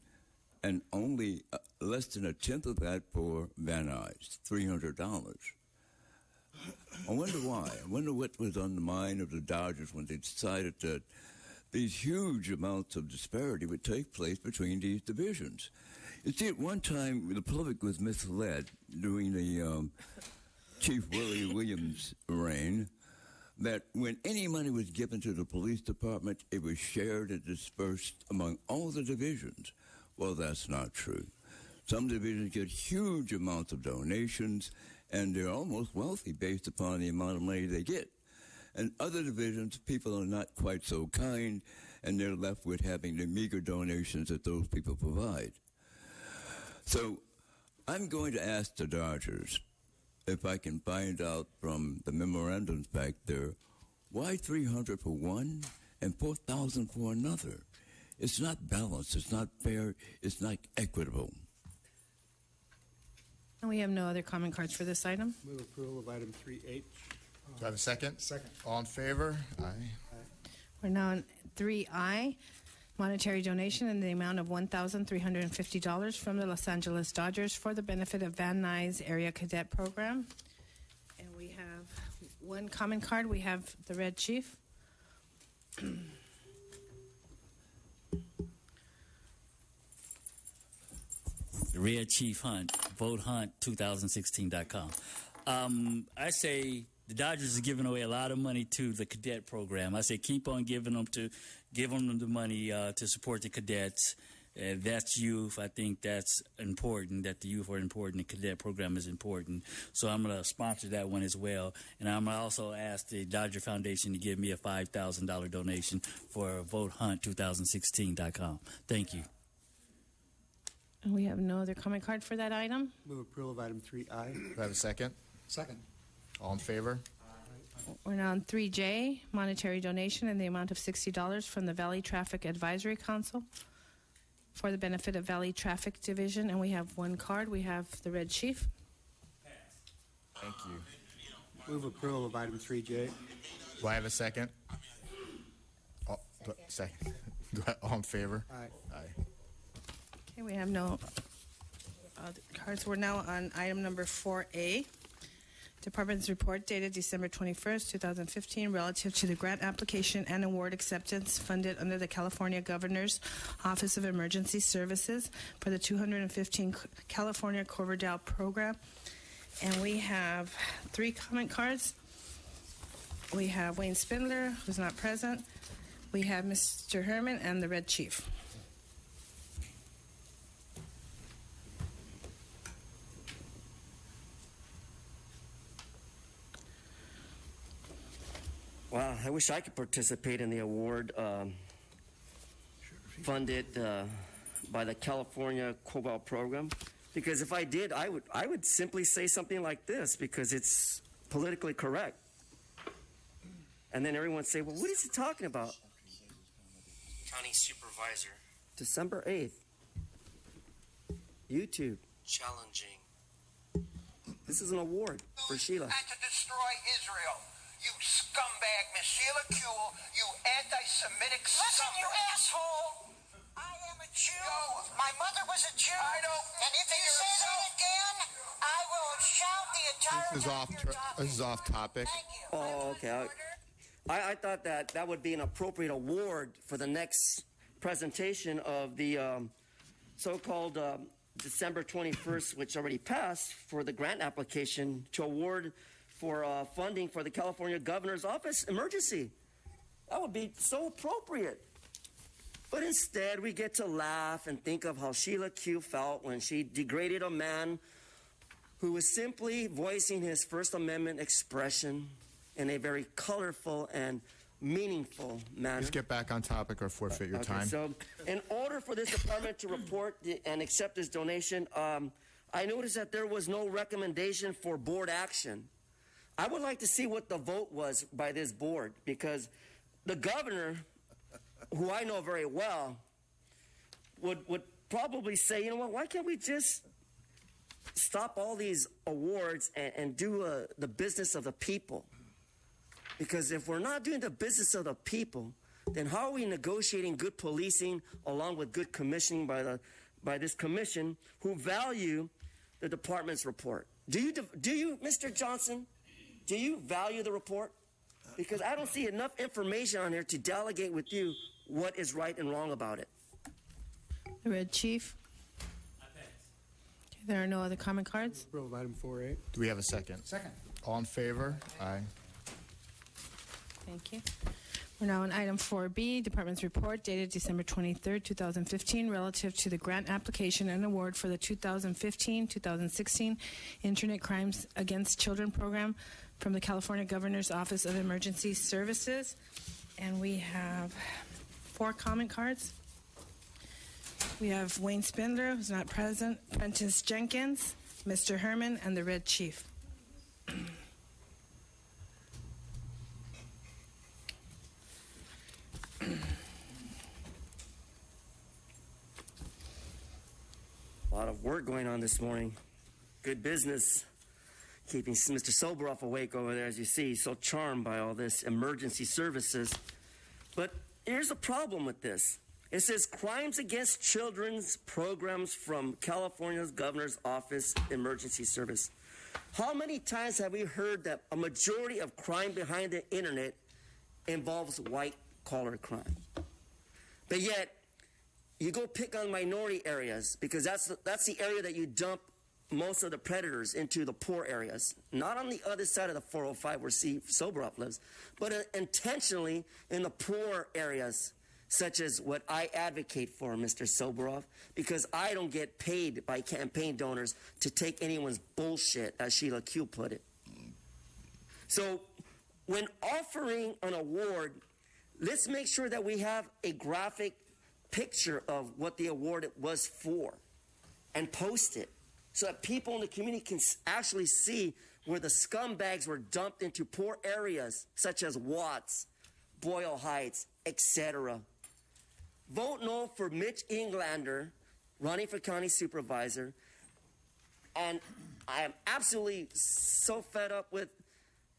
and only less than a tenth of that for Van Nuys, $300. I wonder why. I wonder what was on the mind of the Dodgers when they decided that these huge amounts of disparity would take place between these divisions. You see, at one time, the public was misled during the Chief Willie Williams reign that when any money was given to the police department, it was shared and dispersed among all the divisions. Well, that's not true. Some divisions get huge amounts of donations, and they're almost wealthy based upon the amount of money they get. And other divisions, people are not quite so kind, and they're left with having the meager donations that those people provide. So I'm going to ask the Dodgers if I can find out from the memorandums back there, why 300 for one and 4,000 for another? It's not balanced, it's not fair, it's not equitable. And we have no other comment cards for this item. Move approval of item 3H. Do I have a second? Second. All in favor? Aye. We're now on 3I, monetary donation in the amount of $1,350 from the Los Angeles Dodgers for the benefit of Van Nuys Area Cadet Program. And we have one comment card. We have the Red Chief. Red Chief Hunt, votehunt2016.com. I say the Dodgers are giving away a lot of money to the cadet program. I say keep on giving them the money to support the cadets. That's youth. I think that's important, that the youth are important. The cadet program is important. So I'm going to sponsor that one as well. And I'm going to also ask the Dodger Foundation to give me a $5,000 donation for votehunt2016.com. Thank you. And we have no other comment card for that item. Move approval of item 3I. Do I have a second? Second. All in favor? We're now on 3J, monetary donation in the amount of $60 from the Valley Traffic Advisory Council for the benefit of Valley Traffic Division. And we have one card. We have the Red Chief. Thank you. Move approval of item 3J. Do I have a second? Second. All in favor? Aye. Aye. Okay, we have no other cards. We're now on item number 4A. Department's report dated December 21st, 2015, relative to the grant application and award acceptance funded under the California Governor's Office of Emergency Services for the 215 California Coverdale program. And we have 3 comment cards. We have Wayne Spindler, who's not present. We have Mr. Herman and the Red Chief. Wow, I wish I could participate in the award funded by the California Cobalt program, because if I did, I would simply say something like this because it's politically correct. And then everyone would say, well, what is he talking about? County Supervisor. December 8th. YouTube. Challenging. This is an award for Sheila. And to destroy Israel. You scumbag, Miss Sheila Kuehl, you anti-Semitic Listen, scumbag. you asshole! I am a Jew. My mother was a Jew. I don't And if you say that again, I will shout the entire This is off topic. Oh, okay. I thought that would be an appropriate award for the next presentation of the so-called December 21st, which already passed, for the grant application to award for funding for the California Governor's Office emergency. That would be so appropriate. But instead, we get to laugh and think of how Sheila Kuehl felt when she degraded a man who was simply voicing his First Amendment expression in a very colorful and meaningful manner. Let's get back on topic or forfeit your time. So, in order for this department to report and accept this donation, I noticed that there was no recommendation for board action. I would like to see what the vote was by this board, because the governor, who I know very well, would probably say, you know what, why can't we just stop all these awards and do the business of the people? Because if we're not doing the business of the people, then how are we negotiating good policing along with good commissioning by this commission who value the department's report? Do you, Mr. Johnson, do you value the report? Because I don't see enough information on here to delegate with you what is right and wrong about it. The Red Chief. Okay, there are no other comment cards. Approval of item 4A. Do we have a second? Second. All in favor? Aye. Thank you. We're now on item 4B, Department's report dated December 23rd, 2015, relative to the grant application and award for the 2015-2016 Internet Crimes Against Children program from the California Governor's Office of Emergency Services. And we have 4 comment cards. We have Wayne Spindler, who's not present, Prentice Jenkins, Mr. Herman, and the Red Chief. A lot of work going on this morning. Good business. Keeping Mr. Soboroff awake over there, as you see. So charmed by all this emergency services. But here's the problem with this. It says Crimes Against Children's programs from California's Governor's Office Emergency Service. How many times have we heard that a majority of crime behind the internet involves white-collar crime? But yet, you go pick on minority areas because that's the area that you dump most of the predators into, the poor areas. Not on the other side of the 405 where Steve Soboroff lives, but intentionally in the poor areas, such as what I advocate for, Mr. Soboroff, because I don't get paid by campaign donors to take anyone's bullshit, as Sheila Q put it. So when offering an award, let's make sure that we have a graphic picture of what the award was for and post it so that people in the community can actually see where the scumbags were dumped into poor areas such as Watts, Boyle Heights, etc. Vote no for Mitch Englander running for county supervisor. And I am absolutely so fed up with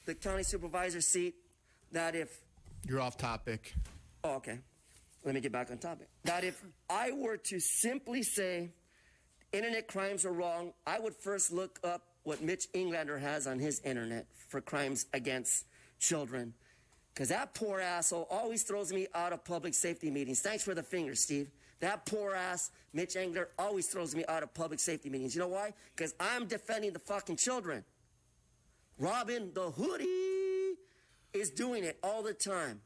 the county supervisor seat that if... You're off topic. Oh, okay. Let me get back on topic. That if I were to simply say internet crimes are wrong, I would first look up what Mitch Englander has on his internet for crimes against children. Because that poor asshole always throws me out of public safety meetings. Thanks for the finger, Steve. That poor ass, Mitch Englander, always throws me out of public safety meetings. You know why? Because I'm defending the fucking children. Robin the Hoodie is doing it all the time.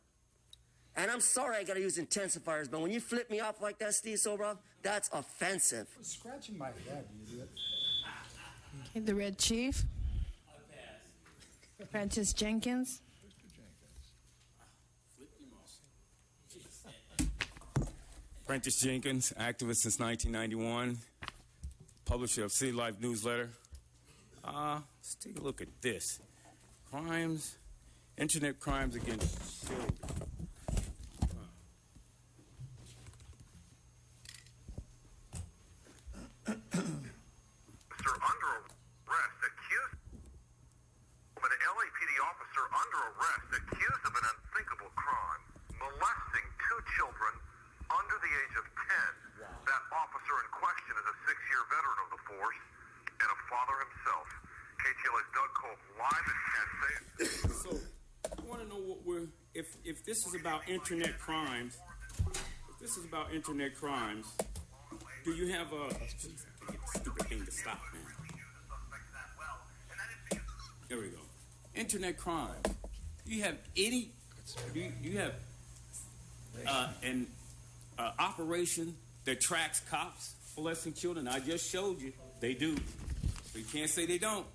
And I'm sorry I got to use intensifiers, but when you flip me off like that, Steve Soboroff, that's offensive. I was scratching my head, you idiot. Okay, the Red Chief. Prentice Jenkins. Prentice Jenkins, activist since 1991, publisher of City Life newsletter. Let's take a look at this. Crimes, internet crimes against children. Officer under arrest accused of an LAPD officer under arrest accused of an unthinkable crime, molesting 2 children under the age of 10. Wow. That officer in question is a 6-year veteran of the force and a father himself. KTLA's Doug Kolk live at Cat. So, I want to know what if this is about internet crimes, do you have a stupid thing to stop, man? There we go. Internet crimes. Do you have any? Do you have an operation that tracks cops molesting children? I just showed you they do. But you can't say they don't,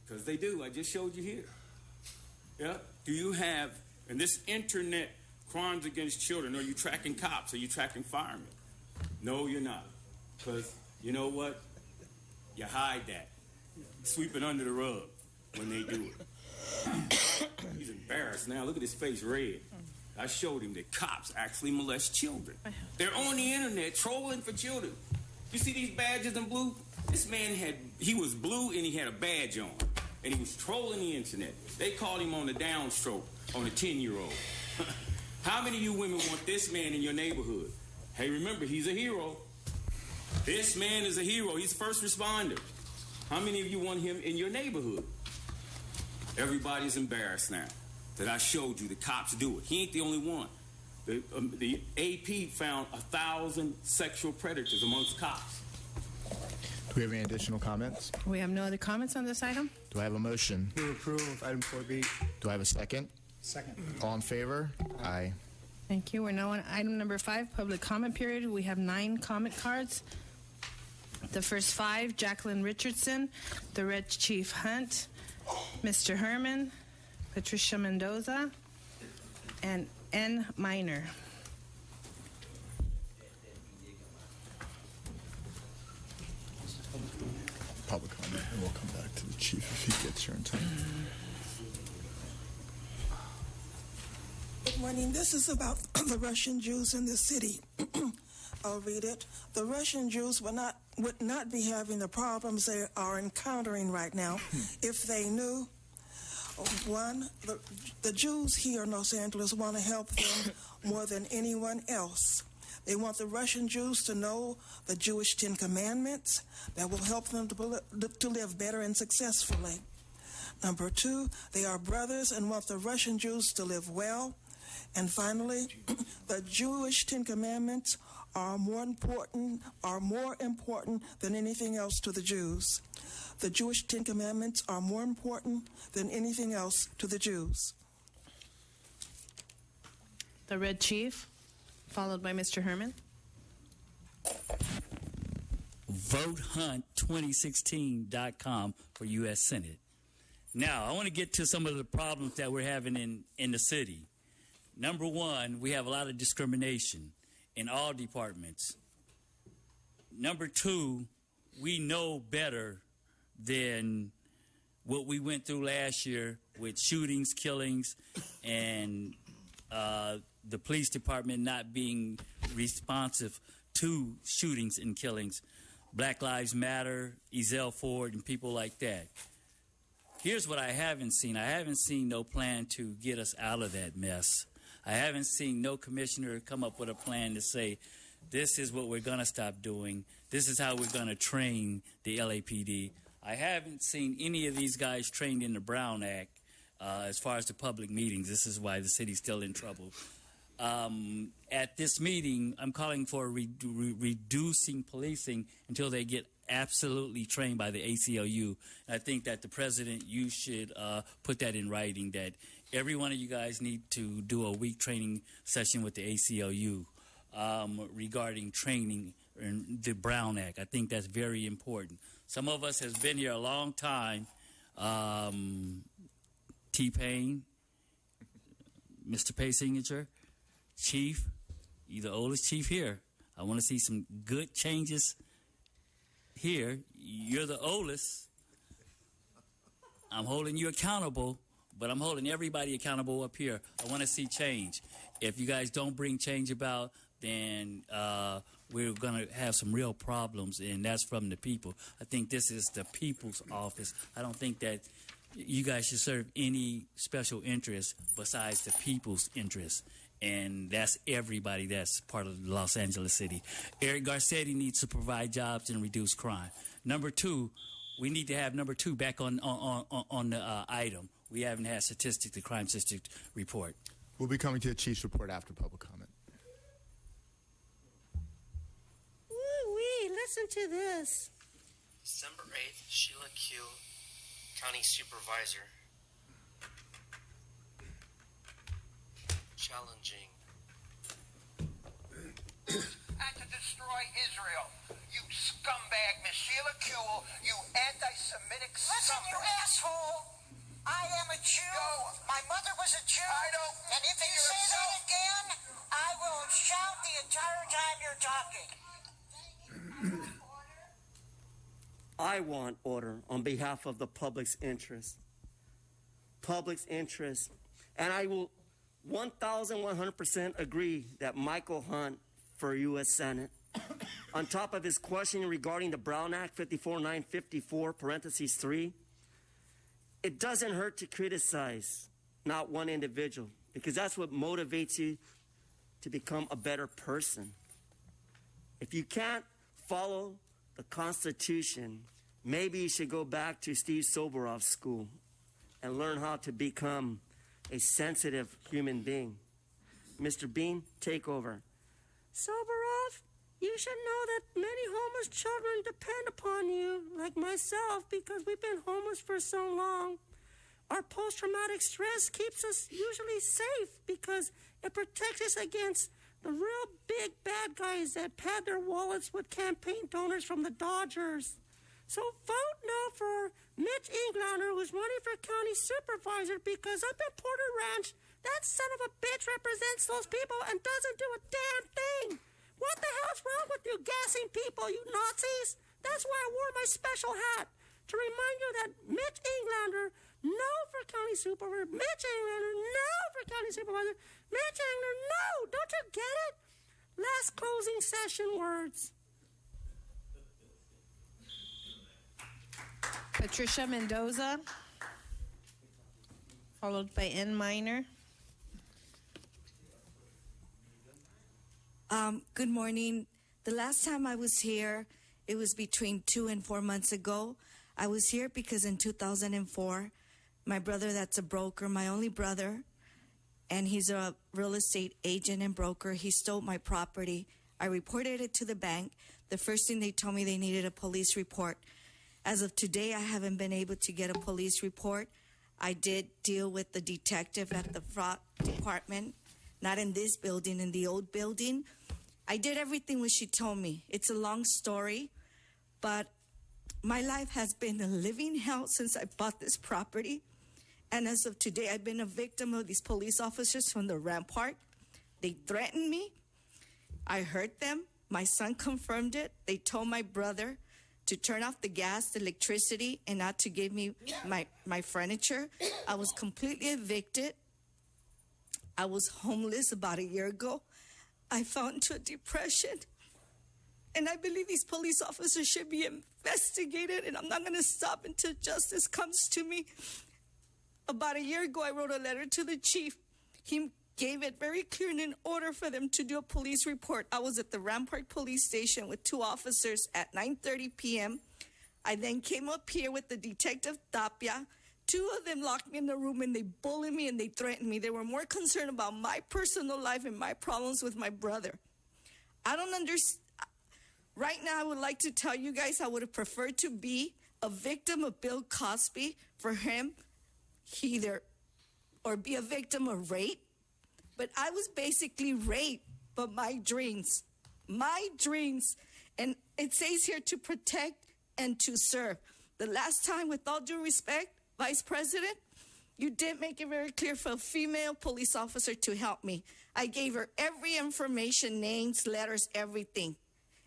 because they do. I just showed you here. Yeah. Do you have in this internet crimes against children? Are you tracking cops? Are you tracking firemen? No, you're not. Because you know what? You hide that. Sweep it under the rug when they do it. He's embarrassed now. Look at his face red. I showed him that cops actually molest children. They're on the internet trolling for children. You see these badges in blue? This man he was blue and he had a badge on. And he was trolling the internet. They called him on the downstroke on a 10-year-old. How many of you women want this man in your neighborhood? Hey, remember, he's a hero. This man is a hero. He's a first responder. How many of you want him in your neighborhood? Everybody's embarrassed now that I showed you the cops do it. He ain't the only one. The AP found 1,000 sexual predators amongst cops. Do we have any additional comments? We have no other comments on this item. Do I have a motion? Move approval of item 4B. Do I have a second? Second. All in favor? Aye. Thank you. We're now on item number 5, public comment period. We have 9 comment cards. The first 5, Jacqueline Richardson, the Red Chief Hunt, Mr. Herman, Patricia Mendoza, and N. Minor. Public comment, and we'll come back to the chief if he gets here in time. Good morning. This is about the Russian Jews in the city. I'll read it. The Russian Jews would not be having the problems they are encountering right now if they knew. One, the Jews here in Los Angeles want to help them more than anyone else. They want the Russian Jews to know the Jewish 10 Commandments that will help them to live better and successfully. Number 2, they are brothers and want the Russian Jews to live well. And finally, the Jewish 10 Commandments are more important than anything else to the Jews. The Jewish 10 Commandments are more important than anything else to the Jews. The Red Chief, followed by Mr. Herman. VoteHunt2016.com for U.S. Senate. Now, I want to get to some of the problems that we're having in the city. Number 1, we have a lot of discrimination in all departments. Number 2, we know better than what we went through last year with shootings, killings, and the police department not being responsive to shootings and killings. Black Lives Matter, Ezell Ford, and people like that. Here's what I haven't seen. I haven't seen no plan to get us out of that mess. I haven't seen no commissioner come up with a plan to say, this is what we're going to stop doing. This is how we're going to train the LAPD. I haven't seen any of these guys trained in the Brown Act as far as the public meetings. This is why the city's still in trouble. At this meeting, I'm calling for reducing policing until they get absolutely trained by the ACLU. And I think that the president, you should put that in writing, that every one of you guys need to do a week training session with the ACLU regarding training in the Brown Act. I think that's very important. Some of us has been here a long time. T-Pain, Mr. Pay Signature, Chief, you're the oldest chief here. I want to see some good changes here. You're the oldest. I'm holding you accountable, but I'm holding everybody accountable up here. I want to see change. If you guys don't bring change about, then we're going to have some real problems, and that's from the people. I think this is the people's office. I don't think that you guys should serve any special interest besides the people's interest. And that's everybody that's part of Los Angeles City. Eric Garcetti needs to provide jobs and reduce crime. Number 2, we need to have number 2 back on the item. We haven't had statistics, the crime statistic report. We'll be coming to the chief's report after public comment. Woo-wee, listen to this. December 8th, Sheila Q., County Supervisor. Challenging. And to destroy Israel. You scumbag, Miss Sheila Kuehl, you anti-Semitic Listen, scumbag. you asshole. I am a Jew. No. My mother was a Jew. I don't. And if you say that again, I will shout the entire time you're talking. I want order on behalf of the public's interest. Public's interest. And I will 1,100% agree that Michael Hunt for U.S. Senate, on top of his question regarding the Brown Act 54954, parentheses 3, it doesn't hurt to criticize not one individual, because that's what motivates you to become a better person. If you can't follow the Constitution, maybe you should go back to Steve Soberoff's school and learn how to become a sensitive human being. Mr. Bean, take over. Soberov, you should know that many homeless children depend upon you, like myself, because we've been homeless for so long. our post-traumatic stress keeps us usually safe because it protects us against the real big bad guys that pad their wallets with campaign donors from the Dodgers. So vote no for Mitch Englander, who's running for county supervisor, because up in Porter Ranch, that son of a bitch represents those people and doesn't do a damn thing. What the hell's wrong with you gassing people, you Nazis? That's why I wore my special hat, to remind you that Mitch Englander, no for county supervisor, Mitch Englander, no for county supervisor, Mitch Englander, no! Don't you get it? Last closing session words. Patricia Mendoza, followed by N. Minor. Good morning. The last time I was here, it was between 2 and 4 months ago. I was here because in 2004, my brother that's a broker, my only brother, and he's a real estate agent and broker, he stole my property. I reported it to the bank. The first thing they told me, they needed a police report. As of today, I haven't been able to get a police report. I did deal with the detective at the fraud department, not in this building, in the old building. I did everything what she told me. It's a long story, but my life has been a living hell since I bought this property. And as of today, I've been a victim of these police officers from the Rampart. They threatened me. I hurt them. My son confirmed it. They told my brother to turn off the gas, the electricity, and not to give me my furniture. I was completely evicted. I was homeless about a year ago. I fell into a depression. And I believe these police officers should be investigated, and I'm not going to stop until justice comes to me. About a year ago, I wrote a letter to the chief. He gave it very clear and in order for them to do a police report. I was at the Rampart Police Station with 2 officers at 9:30 p.m. I then came up here with the Detective Tapia. 2 of them locked me in the room, and they bullied me and they threatened me. They were more concerned about my personal life and my problems with my brother. I don't understand. Right now, I would like to tell you guys I would have preferred to be a victim of Bill Cosby for him, or be a victim of rape. But I was basically raped, but my dreams. And it says here to protect and to serve. The last time, with all due respect, Vice President, you did make it very clear for a female police officer to help me. I gave her every information, names, letters, everything.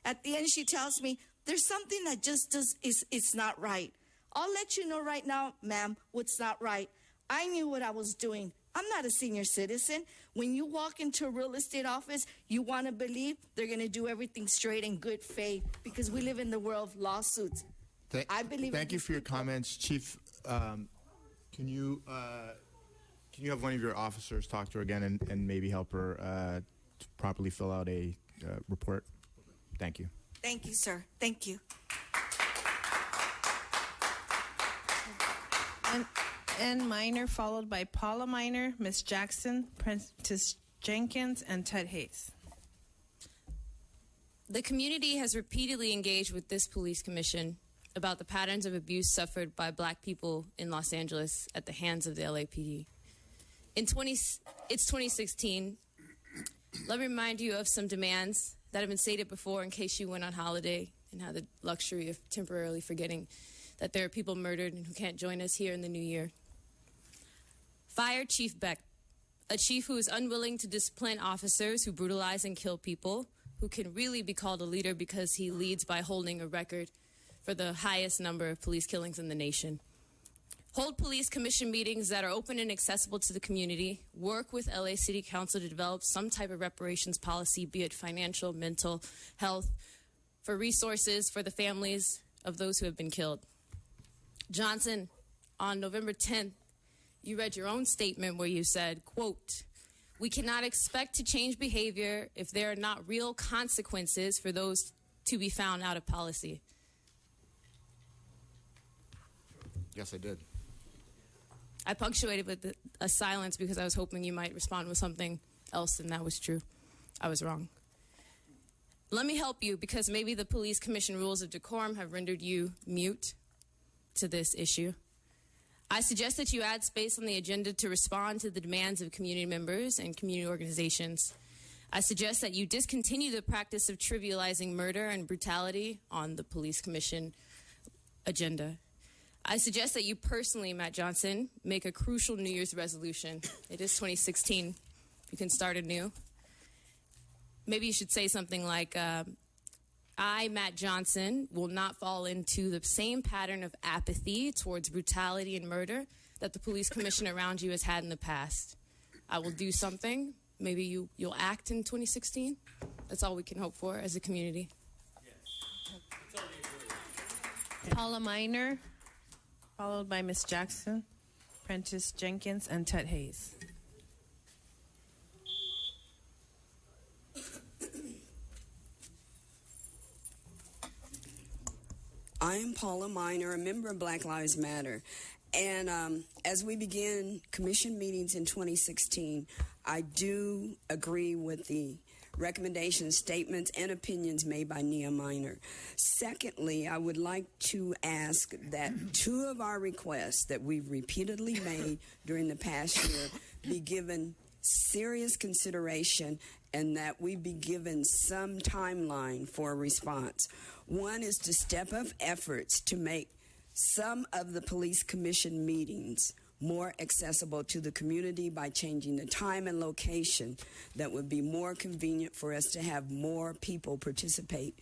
At the end, she tells me, there's something that just it's not right. I'll let you know right now, ma'am, what's not right. I knew what I was doing. I'm not a senior citizen. When you walk into a real estate office, you want to believe they're going to do everything straight in good faith because we live in the world of lawsuits. I believe. Thank you for your comments, Chief. Can you have one of your officers talk to her again and maybe help her to properly fill out a report? Thank you. Thank you, sir. Thank you. N. Minor, followed by Paula Minor, Ms. Jackson, Prentice Jenkins, and Ted Hayes. The community has repeatedly engaged with this police commission about the patterns of abuse suffered by Black people in Los Angeles at the hands of the LAPD. It's 2016. Let me remind you of some demands that have been stated before in case you went on holiday and had the luxury of temporarily forgetting that there are people murdered and who can't join us here in the new year. Fire Chief Beck, a chief who is unwilling to discipline officers who brutalize and kill people, who can really be called a leader because he leads by holding a record for the highest number of police killings in the nation. Hold police commission meetings that are open and accessible to the community. Work with LA City Council to develop some type of reparations policy, be it financial, mental, health, for resources for the families of those who have been killed. Johnson, on November 10th, you read your own statement where you said, quote, "We cannot expect to change behavior if there are not real consequences for those to be found out of policy." Yes, I did. I punctuated with a silence because I was hoping you might respond with something else, and that was true. I was wrong. Let me help you, because maybe the police commission rules of decorum have rendered you mute to this issue. I suggest that you add space on the agenda to respond to the demands of community members and community organizations. I suggest that you discontinue the practice of trivializing murder and brutality on the Police Commission agenda. I suggest that you personally, Matt Johnson, make a crucial New Year's resolution. It is 2016. You can start anew. Maybe you should say something like, I, Matt Johnson, will not fall into the same pattern of apathy towards brutality and murder that the police commission around you has had in the past. I will do something. Maybe you'll act in 2016. That's all we can hope for as a community. Paula Miner, followed by Ms. Jackson, Prentice Jenkins, and Ted Hayes. I am Paula Miner, a member of Black Lives Matter. And as we begin commission meetings in 2016, I do agree with the recommendations, statements, and opinions made by Nia Miner. Secondly, I would like to ask that two of our requests that we've repeatedly made during the past year be given serious consideration and that we be given some timeline for a response. One is to step up efforts to make some of the police commission meetings more accessible to the community by changing the time and location that would be more convenient for us to have more people participate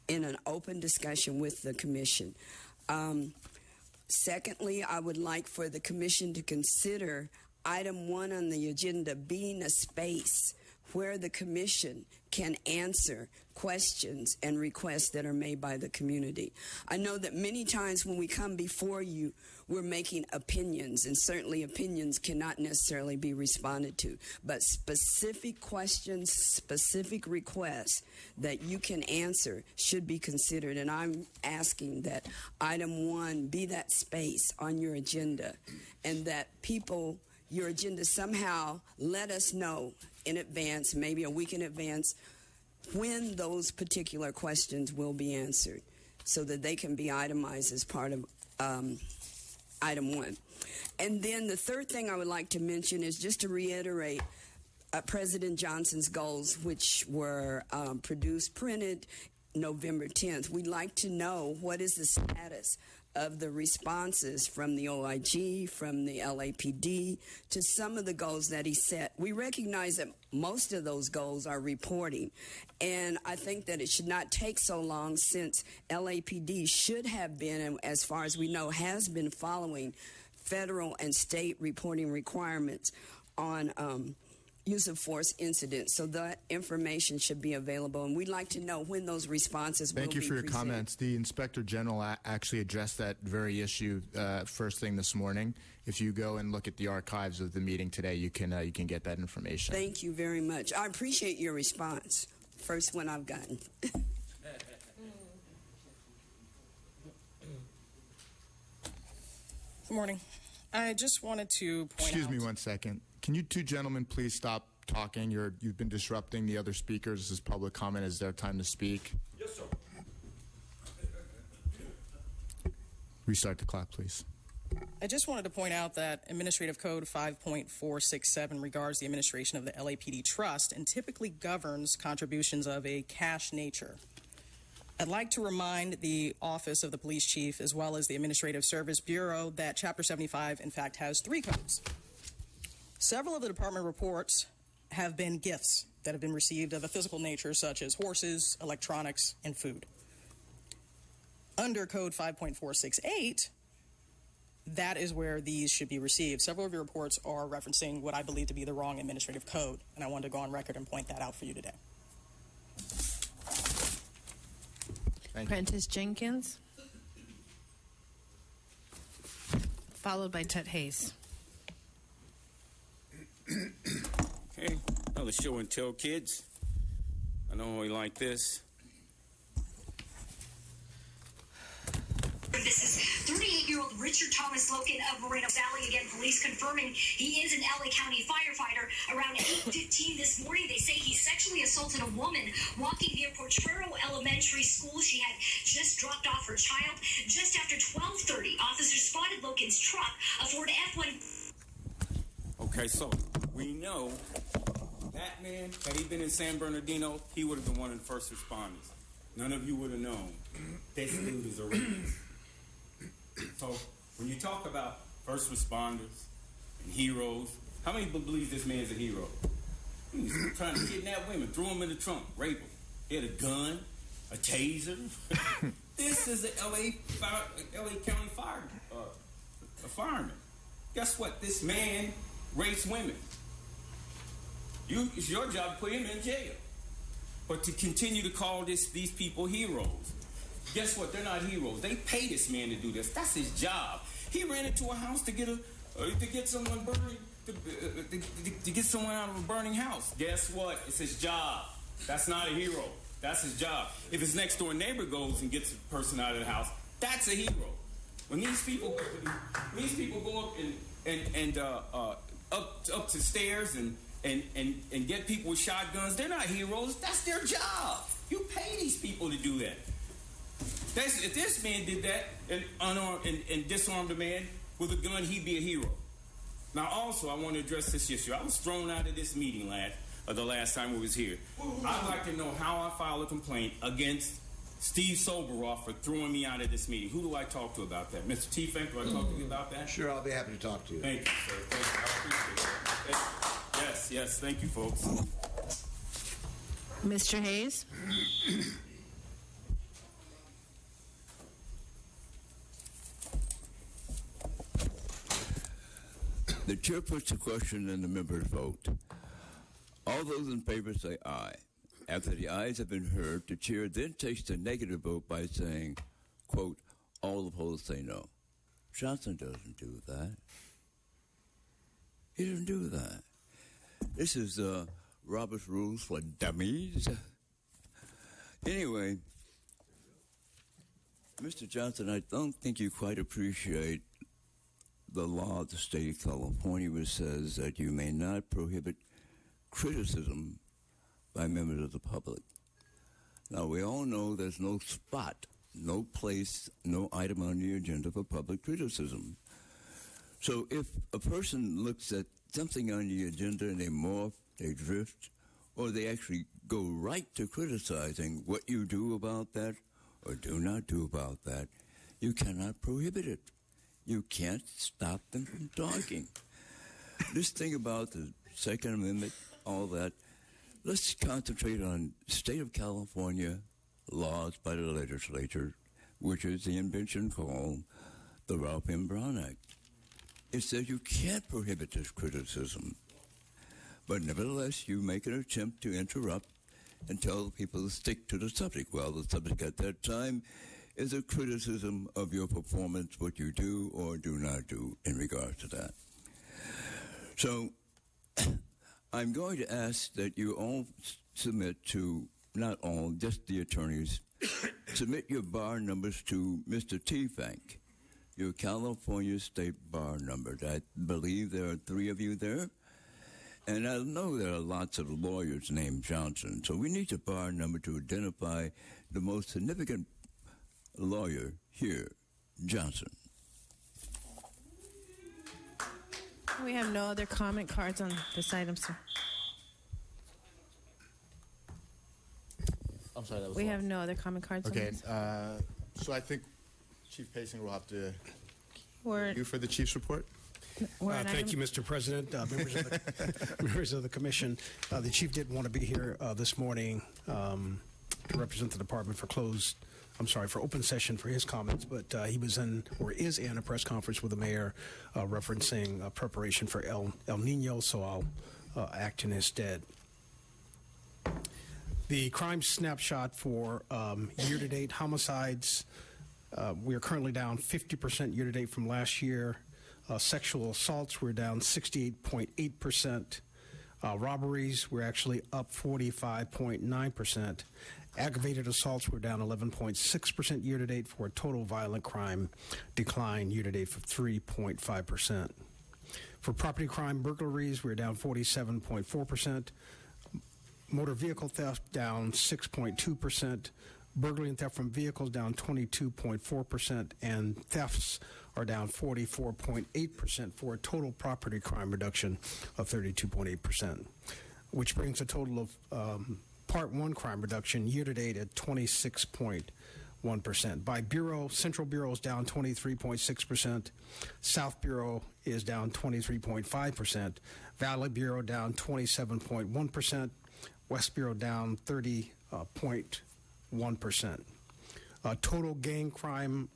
in an open discussion with the commission. Secondly, I would like for the commission to consider item 1 on the agenda being a space where the commission can answer questions and requests that are made by the community. I know that many times when we come before you, we're making opinions, and certainly opinions cannot necessarily be responded to, but specific questions, specific requests that you can answer should be considered, and I'm asking that item 1 be that space on your agenda, and that people, your agenda somehow let us know in advance, maybe a week in advance, when those particular questions will be answered so that they can be itemized as part of item 1. And then the third thing I would like to mention is just to reiterate President Johnson's goals, which were printed November 10th. We'd like to know what is the status of the responses from the OIG, from the LAPD, to some of the goals that he set. We recognize that most of those goals are reporting, and I think that it should not take so long since LAPD should have been, and as far as we know, has been following federal and state reporting requirements on use of force incidents. So that information should be available, and we'd like to know when those responses will be presented. Thank you for your comments. The Inspector General actually addressed that very issue first thing this morning. If you go and look at the archives of the meeting today, you can get that information. Thank you very much. I appreciate your response. First one I've gotten. Good morning. I just wanted to point out... Excuse me one second. Can you two gentlemen please stop talking? You've been disrupting the other speakers. This is public comment. Is their time to speak? Yes, sir. Restart the clock, please. I just wanted to point out that Administrative Code 5.467 regards the administration of the LAPD Trust and typically governs contributions of a cash nature. I'd like to remind the Office of the Police Chief as well as the Administrative Service Bureau that Chapter 75, in fact, has 3 codes. Several of the department reports have been gifts that have been received of a physical nature, such as horses, electronics, and food. Under Code 5.468, that is where these should be received. Several of your reports are referencing what I believe to be the wrong administrative code, and I wanted to go on record and point that out for you today. Prentice Jenkins, followed by Ted Hayes. Okay, another show and tell, kids. I know we like this. This is 38-year-old 34-year-old Richard Thomas Loken of Moreno Valley. Again, police confirming he is an LA County firefighter. Around 8:15 this morning, they say he sexually assaulted a woman walking near Potrero Elementary School. She had just dropped off her child. Just after 12:30, officers spotted Loken's truck, a Ford F-1. Okay, so we know that man, had he been in San Bernardino, he would have been one of the first responders. None of you would have known this dude is a rapist. So when you talk about first responders and heroes, how many believe this man's a hero? He's trying to kidnap women, throw them in the trunk, rape them. He had a gun, a taser. This is a LA County a fireman. Guess what? This man rapes women. It's your job to put him in jail. But to continue to call these people heroes. Guess what? They're not heroes. They pay this man to do this. That's his job. He ran into a house to get someone burning, to get someone out of a burning house. Guess what? It's his job. That's not a hero. That's his job. If his next door neighbor goes and gets a person out of the house, that's a hero. When these people go up and up to stairs and get people with shotguns, they're not heroes. That's their job. You pay these people to do that. If this man did that and disarmed a man with a gun, he'd be a hero. Now, also, I want to address this issue. I was thrown out of this meeting the last time we was here. I'd like to know how I file a complaint against Steve Soboroff for throwing me out of this meeting. Who do I talk to about that? Mr. T-Fink, do I talk to you about that? Sure, I'll be happy to talk to you. Thank you, sir. Thank you. I appreciate it. Yes, thank you, folks. Mr. Hayes? The chair puts the question and the members vote. All those in favor say aye. After the ayes have been heard, the chair then takes the negative vote by saying, quote, all opposed say no. Johnson doesn't do that. He doesn't do that. This is Robert's Rules for Dummies. Anyway, Mr. Johnson, I don't think you quite appreciate the law of the state of California, which says that you may not prohibit criticism by members of the public. Now, we all know there's no spot, no place, no item on the agenda for public criticism. So if a person looks at something on the agenda and they morph, they drift, or they actually go right to criticizing what you do about that or do not do about that, you cannot prohibit it. You can't stop them from talking. This thing about the Second Amendment, all that, let's concentrate on state of California laws by the legislature, which is the invention called the Ralph M. Brown Act. It says you can't prohibit this criticism. But nevertheless, you make an attempt to interrupt and tell people to stick to the subject. Well, the subject at that time is a criticism of your performance, what you do or do not do in regards to that. So I'm going to ask that you all submit to, not all, just the attorneys, submit your bar numbers to Mr. T-Fink, your California State Bar number. I believe there are 3 of you there. And I know there are lots of lawyers named Johnson, so we need a bar number to identify the most significant lawyer here, Johnson. We have no other comment cards on this item, sir. I'm sorry, that was We long. have no other comment cards Okay, on this. so I think Chief Payson will have to We're, you for the Chief's report. Thank you, Mr. President, members of the commission. The chief didn't want to be here this morning to represent the department for open session for his comments, but he was in, or is in, a press conference with the mayor referencing preparation for El Nino, so I'll act in his stead. The crime snapshot for year-to-date homicides, we are currently down 50% year-to-date from last year. Sexual assaults, we're down 68.8%. Robberies were actually up 45.9%. Aggravated assaults were down 11.6% year to date, for a total violent crime decline year to date of 3.5%. For property crime, burglaries, we're down 47.4%. Motor vehicle theft down 6.2%. Burglary and theft from vehicles down 22.4%, and thefts are down 44.8%, for a total property crime reduction of 32.8%, which brings a total of Part 1 crime reduction year-to-date at 26.1%. By bureau, Central Bureau is down 23.6%, South Bureau is down 23.5%, Valley Bureau down 27.1%, West Bureau down 30.1%. Total gang crime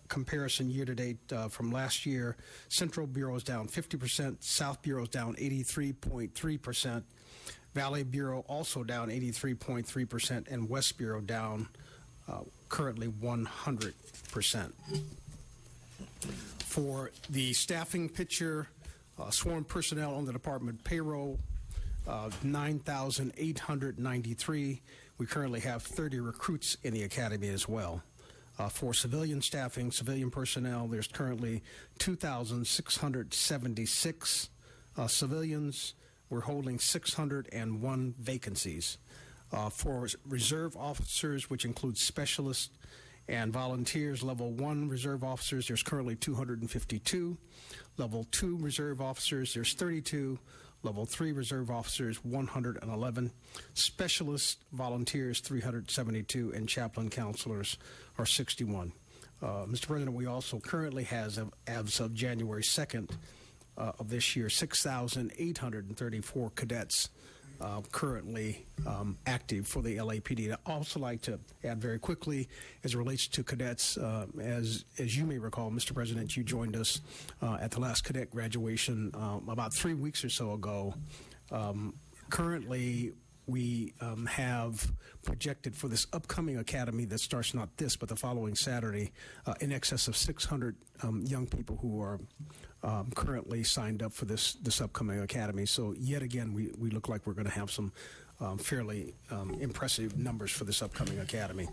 comparison year-to-date from last year, Central Bureau is down 50%, South Bureau is down 83.3%, Valley Bureau also down 83.3%, and West Bureau down currently 100%. For the staffing picture, sworn personnel on the department payroll, 9,893. We currently have 30 recruits in the academy as well. For civilian staffing, civilian personnel, there's currently 2,676 civilians. We're holding 601 vacancies. For reserve officers, which includes specialists and volunteers, level 1 reserve officers, there's currently 252. Level 2 reserve officers, there's 32. Level 3 reserve officers, 111. Specialist volunteers, 372. And chaplain counselors are 61. Mr. President, we also currently have, as of January 2nd of this year, 6,834 cadets currently active for the LAPD. I'd also like to add very quickly, as it relates to cadets, as you may recall, Mr. President, you joined us at the last cadet graduation about 3 weeks or so ago. Currently, we have projected for this upcoming academy that starts not this, but the following Saturday, in excess of 600 young people who are currently signed up for this upcoming academy. So yet again, we look like we're going to have some fairly impressive numbers for this upcoming academy.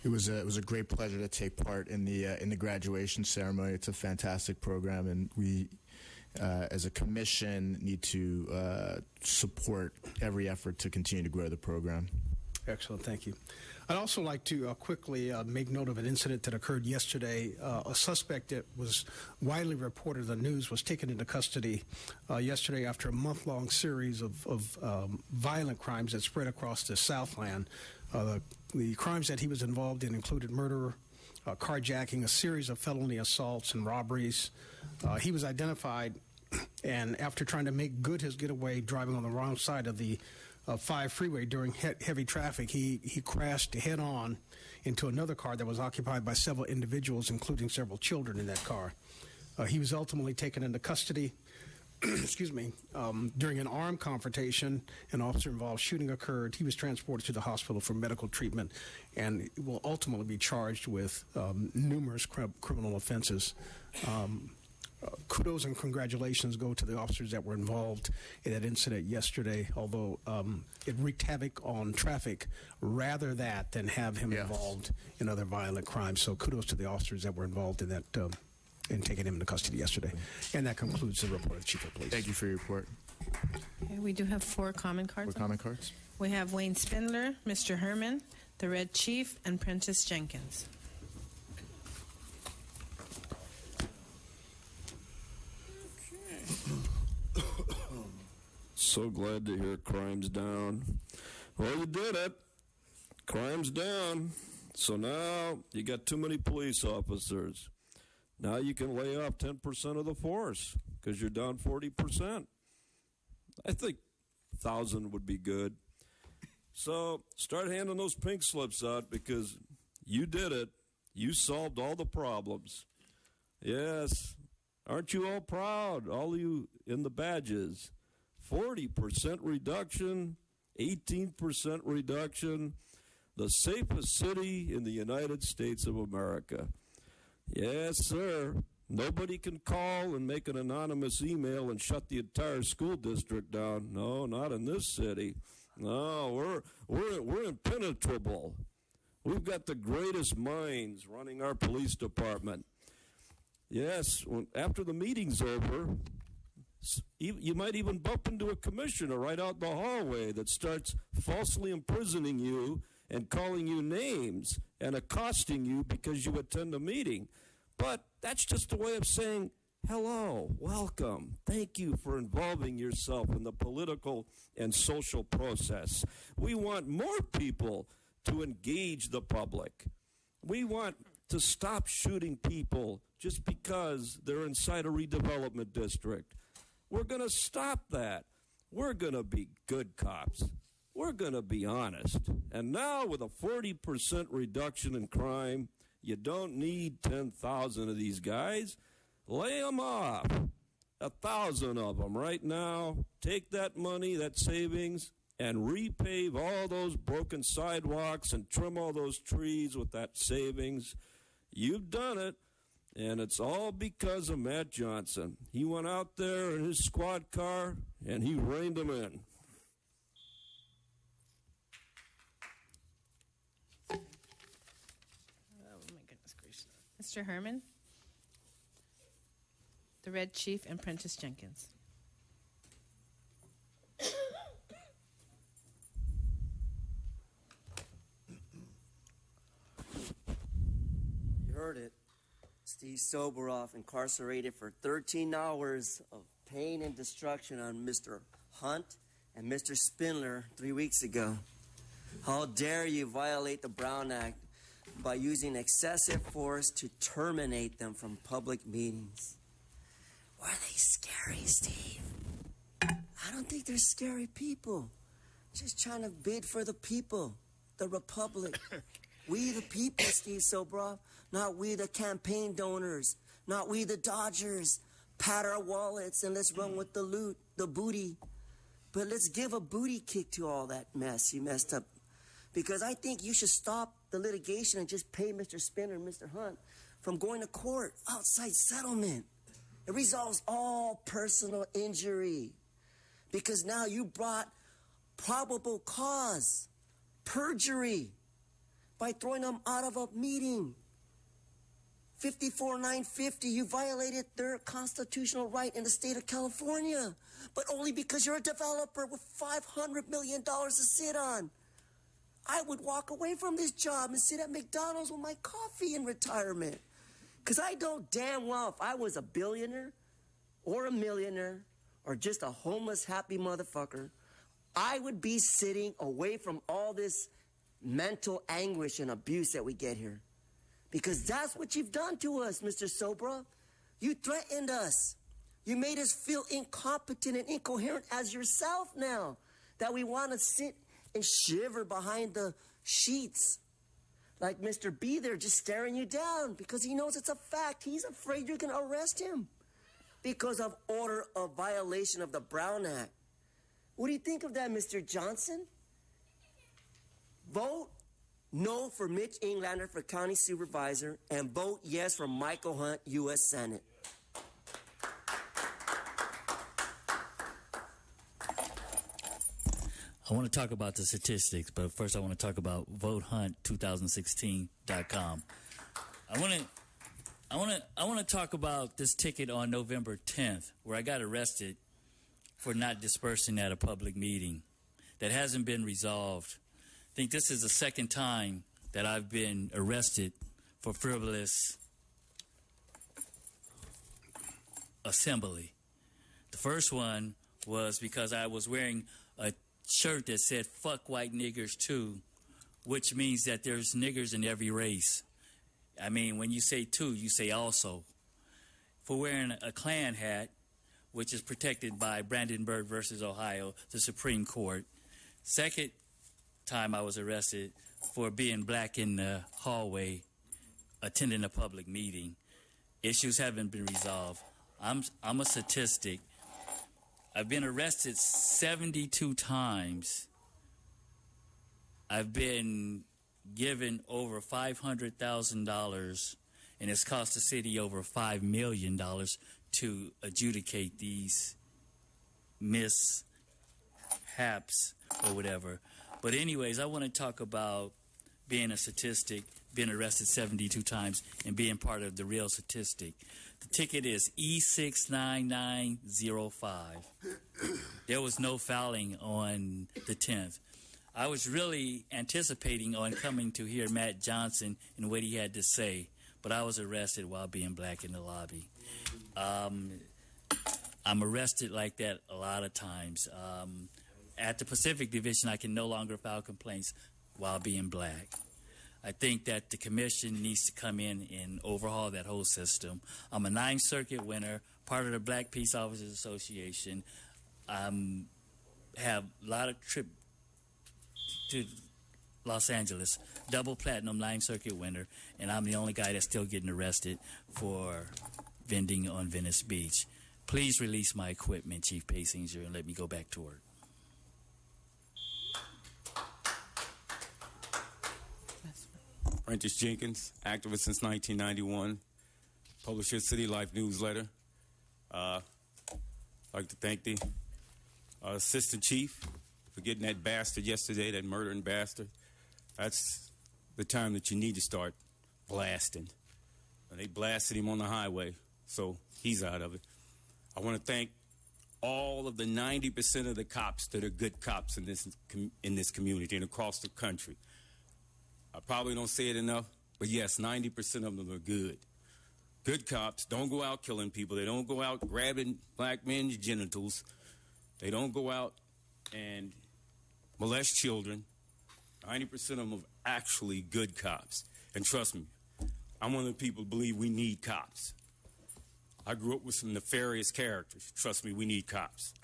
It was a great pleasure to take part in the graduation ceremony. It's a fantastic program, and we, as a commission, need to support every effort to continue to grow the program. Excellent, thank you. I'd also like to quickly make note of an incident that occurred yesterday. A suspect that was widely reported in the news was taken into custody yesterday after a month-long series of violent crimes that spread across the Southland. The crimes that he was involved in included murder, carjacking, a series of felony assaults and robberies. He was identified, and after trying to make good his getaway, driving on the wrong side of the 5 freeway during heavy traffic, he crashed head-on into another car that was occupied by several individuals, including several children in that car. He was ultimately taken into custody. Excuse me. During an armed confrontation, an officer-involved shooting occurred. He was transported to the hospital for medical treatment and will ultimately be charged with numerous criminal offenses. Kudos and congratulations go to the officers that were involved in that incident yesterday, although it wreaked havoc on traffic rather than have him involved in other violent crimes. So kudos to the officers that were involved in that in taking him into custody yesterday. And that concludes the report of the Chief of Police. Thank you for your report. Okay, we do have 4 comment cards. 4 comment cards. We have Wayne Spindler, Mr. Herman, the Red Chief, and Prentice Jenkins. So glad to hear crime's down. Well, you did it. Crime's down. So now you got too many police officers. Now you can lay off 10% of the force because you're down 40%. I think 1,000 would be good. So start handing those pink slips out because you did it. You solved all the problems. Yes. Aren't you all proud, all of you in the badges? 40% reduction, 18% reduction, the safest city in the United States of America. Yes, sir. Nobody can call and make an anonymous email and shut the entire school district down. No, not in this city. No, we're impenetrable. We've got the greatest minds running our police department. Yes, after the meeting's over, you might even bump into a commissioner right out the hallway that starts falsely imprisoning you and calling you names and accosting you because you attend a meeting. But that's just a way of saying, hello, welcome, thank you for involving yourself in the political and social process. We want more people to engage the public. We want to stop shooting people just because they're inside a redevelopment district. We're going to stop that. We're going to be good cops. We're going to be honest. And now with a 40% reduction in crime, you don't need 10,000 of these guys. Lay them off. 1,000 of them right now. Take that money, that savings, and repave all those broken sidewalks and trim all those trees with that savings. You've done it, and it's all because of Matt Johnson. He went out there in his squad car, and he reined them in. Oh, my goodness gracious. Mr. Herman? The Red Chief and Prentice Jenkins. You heard it. Steve Soboroff incarcerated for 13 hours of pain and destruction on Mr. Hunt and Mr. Spindler 3 weeks ago. How dare you violate the Brown Act by using excessive force to terminate them from public meetings? Were they scary, Steve? I don't think they're scary people. Just trying to bid for the people, the republic. We the people, Steve Soboroff, not we the campaign donors, not we the Dodgers. Pat our wallets and let's run with the loot, the booty. But let's give a booty kick to all that mess you messed up. Because I think you should stop the litigation and just pay Mr. Spindler and Mr. Hunt from going to court, outside settlement. It resolves all personal injury. Because now you brought probable cause, perjury, by throwing them out of a meeting. 54-950, you violated their constitutional right in the state of California, but only because you're a developer with $500 million to sit on. I would walk away from this job and sit at McDonald's with my coffee in retirement. Because I know damn well if I was a billionaire or a millionaire or just a homeless happy motherfucker, I would be sitting away from all this mental anguish and abuse that we get here. Because that's what you've done to us, Mr. Soboroff. You threatened us. You made us feel incompetent and incoherent as yourself now, that we want to sit and shiver behind the sheets like Mr. B there just staring you down because he knows it's a fact. He's afraid you're going to arrest him because of order of violation of the Brown Act. What do you think of that, Mr. Johnson? Vote no for Mitch Englander for county supervisor and vote yes for Michael Hunt, U.S. Senate. I want to talk about the statistics, but first I want to talk about VoteHunt2016.com. I want to talk about this ticket on November 10th where I got arrested for not dispersing at a public meeting that hasn't been resolved. I think this is the second time that I've been arrested for frivolous assembly. The first one was because I was wearing a shirt that said "fuck white niggers too," which means that there's niggers in every race. I mean, when you say "too," you say "also." For wearing a Klan hat, which is protected by Brandenburg versus Ohio, the Supreme Court. Second time I was arrested for being black in the hallway, attending a public meeting. Issues haven't been resolved. I'm a statistic. I've been arrested 72 times. I've been given over $500,000 and it's cost the city over $5 million to adjudicate these mishaps or whatever. But anyways, I want to talk about being a statistic, being arrested 72 times, and being part of the real statistic. The ticket is E69905. There was no fouling on the 10th. I was really anticipating on coming to hear Matt Johnson and what he had to say, but I was arrested while being black in the lobby. I'm arrested like that a lot of times. At the Pacific Division, I can no longer file complaints while being black. I think that the commission needs to come in and overhaul that whole system. I'm a 9th Circuit winner, part of the Black Peace Officers Association. Have a lot of trip to Los Angeles, double platinum 9th Circuit winner, and I'm the only guy that's still getting arrested for vending on Venice Beach. Please release my equipment, Chief Pasinger, and let me go back to work. Prentice Jenkins, activist since 1991, publisher of City Life newsletter. I'd like to thank the assistant chief for getting that bastard yesterday, that murdering bastard. That's the time that you need to start blasting. And they blasted him on the highway, so he's out of it. I want to thank all of the 90% of the cops that are good cops in this community and across the country. I probably don't say it enough, but yes, 90% of them are good. Good cops don't go out killing people. They don't go out grabbing black men's genitals. They don't go out and molest children. 90% of them are actually good cops. And trust me, I'm one of the people who believe we need cops. I grew up with some nefarious characters. Trust me, we need cops.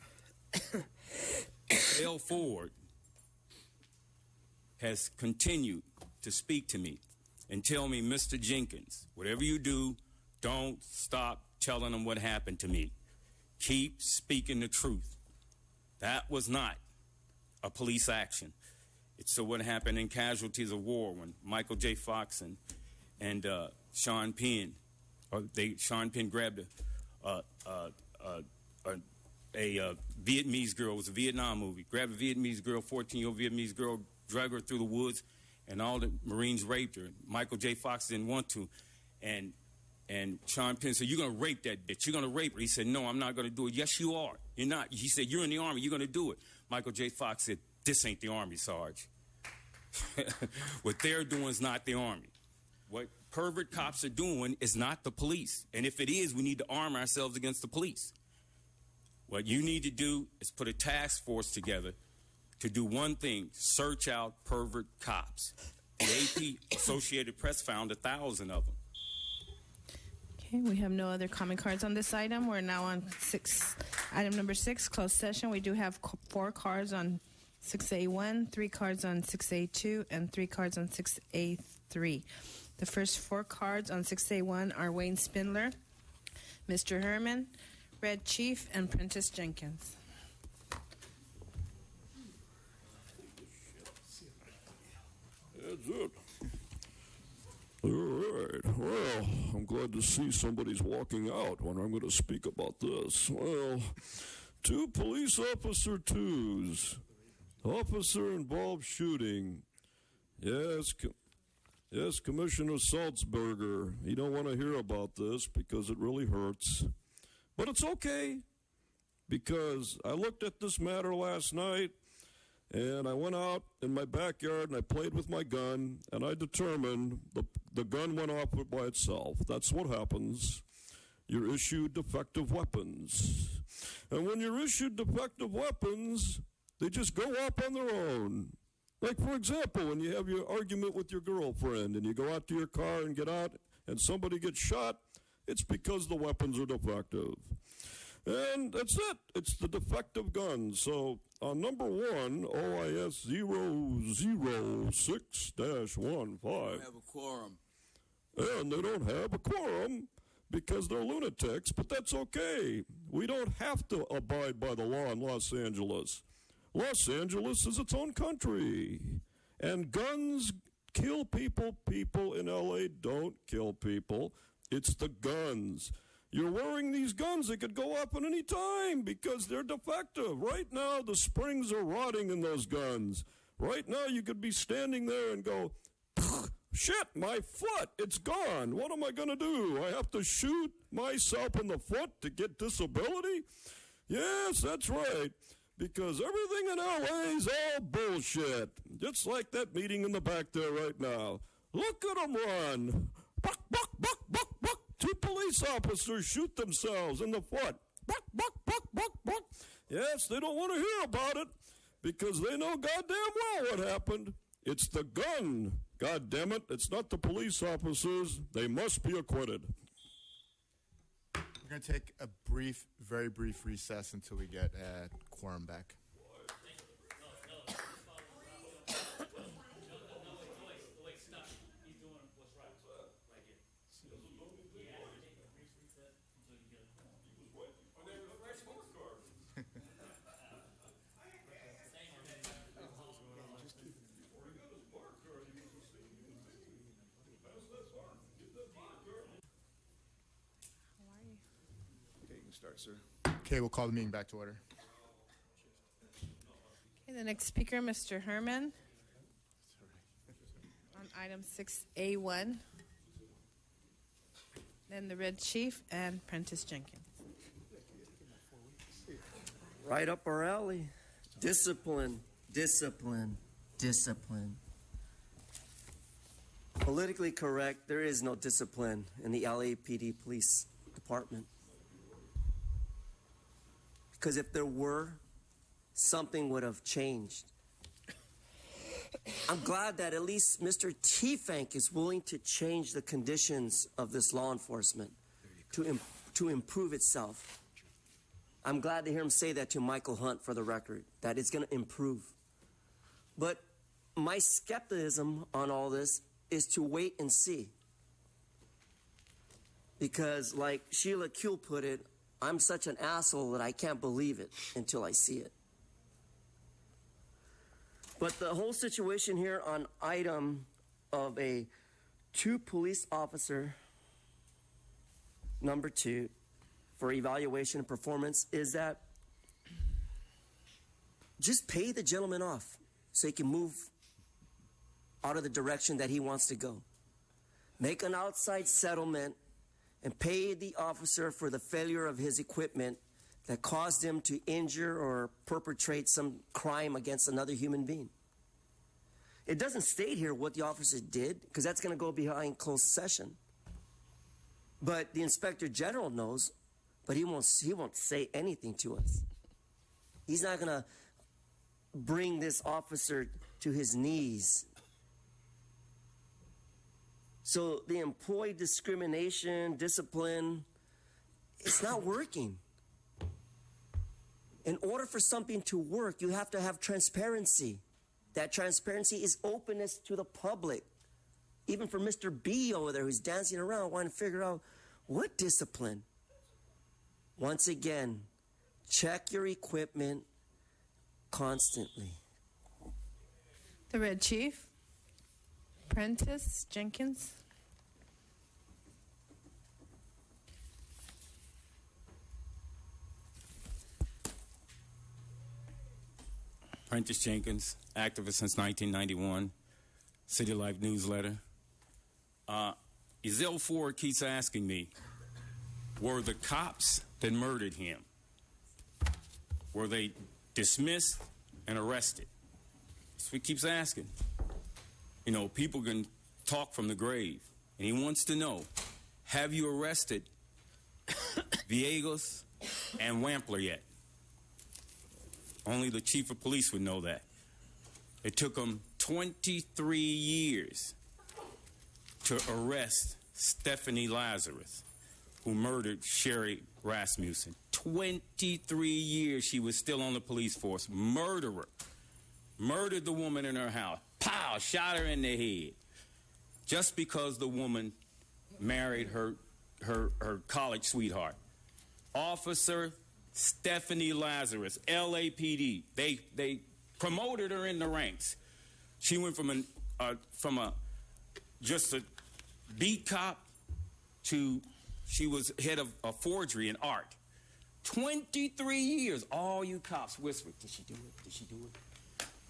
Dale Ford has continued to speak to me and tell me, Mr. Jenkins, whatever you do, don't stop telling them what happened to me. Keep speaking the truth. That was not a police action. It's what happened in Casualties of War when Michael J. Fox and Sean Penn, Sean Penn grabbed a Vietnamese girl. It was a Vietnam movie. Grabbed a Vietnamese girl, 14-year-old Vietnamese girl, drug her through the woods, and all the Marines raped her. Michael J. Fox didn't want to. And Sean Penn said, "You're going to rape that bitch. You're going to rape her." He said, "No, I'm not going to do it." "Yes, you are. You're not." He said, "You're in the Army. You're going to do it." Michael J. Fox said, "This ain't the Army, Sarge." What they're doing is not the Army. What pervert cops are doing is not the police. And if it is, we need to arm ourselves against the police. What you need to do is put a task force together to do one thing: search out pervert cops. The AP, Associated Press, found 1,000 of them. Okay, we have no other comment cards on this item. We're now on item number 6, closed session. We do have 4 cards on 6A1, 3 cards on 6A2, and 3 cards on 6A3. The first 4 cards on 6A1 are Wayne Spindler, Mr. Herman, Red Chief, and Prentice Jenkins. That's it. All right. Well, I'm glad to see somebody's walking out when I'm going to speak about this. Well, 2 police officer twos. Officer-involved shooting. Yes, Commissioner Salzberger. You don't want to hear about this because it really hurts. But it's okay, because I looked at this matter last night, and I went out in my backyard and I played with my gun, and I determined the gun went off by itself. That's what happens. You're issued defective weapons. And when you're issued defective weapons, they just go off on their own. Like, for example, when you have your argument with your girlfriend and you go out to your car and get out and somebody gets shot, it's because the weapons are defective. And that's it. It's the defective gun. So on number 1, OIS 006-15. Have a quorum. And they don't have a quorum because they're lunatics, but that's okay. We don't have to abide by the law in Los Angeles. Los Angeles is its own country. And guns kill people. People in LA don't kill people. It's the guns. You're wearing these guns that could go up at any time because they're defective. Right now, the springs are rotting in those guns. Right now, you could be standing there and go, shit, my foot, it's gone. What am I going to do? I have to shoot myself in the foot to get disability? Yes, that's right. Because everything in LA is all bullshit. Just like that meeting in the back there right now. Look at them run. Buck, buck, buck, buck, buck. 2 police officers shoot themselves in the foot. Buck, buck, buck, buck, buck. Yes, they don't want to hear about it because they know goddamn well what happened. It's the gun. God damn it. It's not the police officers. They must be acquitted. We're going to take a brief, very brief recess until we get quorum back. Start, sir. Okay, we'll call the meeting back to order. Okay, the next speaker, Mr. Herman, on item 6A1. Then the Red Chief and Prentice Jenkins. Right up our alley. Discipline, discipline, discipline. Politically correct, there is no discipline in the LAPD Police Department. Because if there were, something would have changed. I'm glad that at least Mr. T-Fank is willing to change the conditions of this law enforcement to improve itself. I'm glad to hear him say that to Michael Hunt for the record, that it's going to improve. But my skepticism on all this is to wait and see. Because like Sheila Kuehl put it, I'm such an asshole that I can't believe it until I see it. But the whole situation here on item of a 2 police officer, number 2, for evaluation and performance is that just pay the gentleman off so he can move out of the direction that he wants to go. Make an outside settlement and pay the officer for the failure of his equipment that caused him to injure or perpetrate some crime against another human being. It doesn't state here what the officer did, because that's going to go behind closed session. But the Inspector General knows, but he won't say anything to us. He's not going to bring this officer to his knees. So the employee discrimination, discipline, it's not working. In order for something to work, you have to have transparency. That transparency is openness to the public. Even for Mr. B over there who's dancing around wanting to figure out what discipline. Once again, check your equipment constantly. The Red Chief, Prentice Jenkins. Prentice Jenkins, activist since 1991, City Life newsletter. Ezell Ford keeps asking me, were the cops that murdered him, were they dismissed and arrested? That's what he keeps asking. You know, people can talk from the grave, and he wants to know, have you arrested Villegas and Wampler yet? Only the chief of police would know that. It took him 23 years to arrest Stephanie Lazarus, who murdered Sherry Rasmussen. 23 years she was still on the police force. Murderer. Murdered the woman in her house. Pow! Shot her in the head. Just because the woman married her college sweetheart. Officer Stephanie Lazarus, LAPD. They promoted her in the ranks. She went from from just a beat cop to she was head of a forgery and art. 23 years. All you cops whispered, did she do it? Did she do it?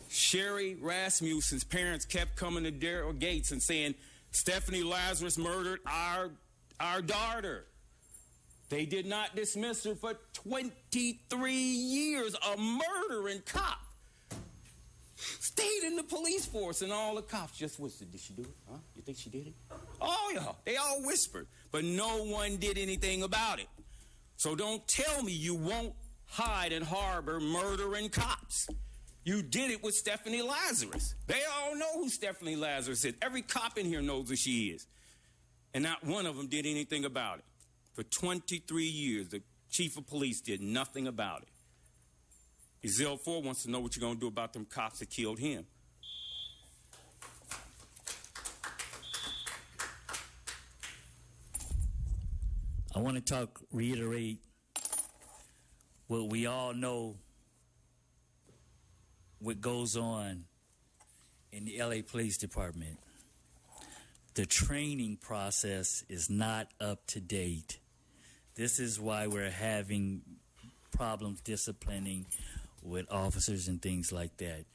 Sherry Rasmussen's parents kept coming to Daryl Gates and saying, Stephanie Lazarus murdered our daughter. They did not dismiss her for 23 years. A murdering cop stayed in the police force, and all the cops just whispered, did she do it? Huh? You think she did it? Oh, yeah. They all whispered, but no one did anything about it. So don't tell me you won't hide and harbor murdering cops. You did it with Stephanie Lazarus. They all know who Stephanie Lazarus is. Every cop in here knows who she is. And not one of them did anything about it. For 23 years, the chief of police did nothing about it. Ezell Ford wants to know what you're going to do about them cops that killed him. I want to reiterate what we all know, what goes on in the LA Police Department. The training process is not up to date. This is why we're having problems disciplining with officers and things like that.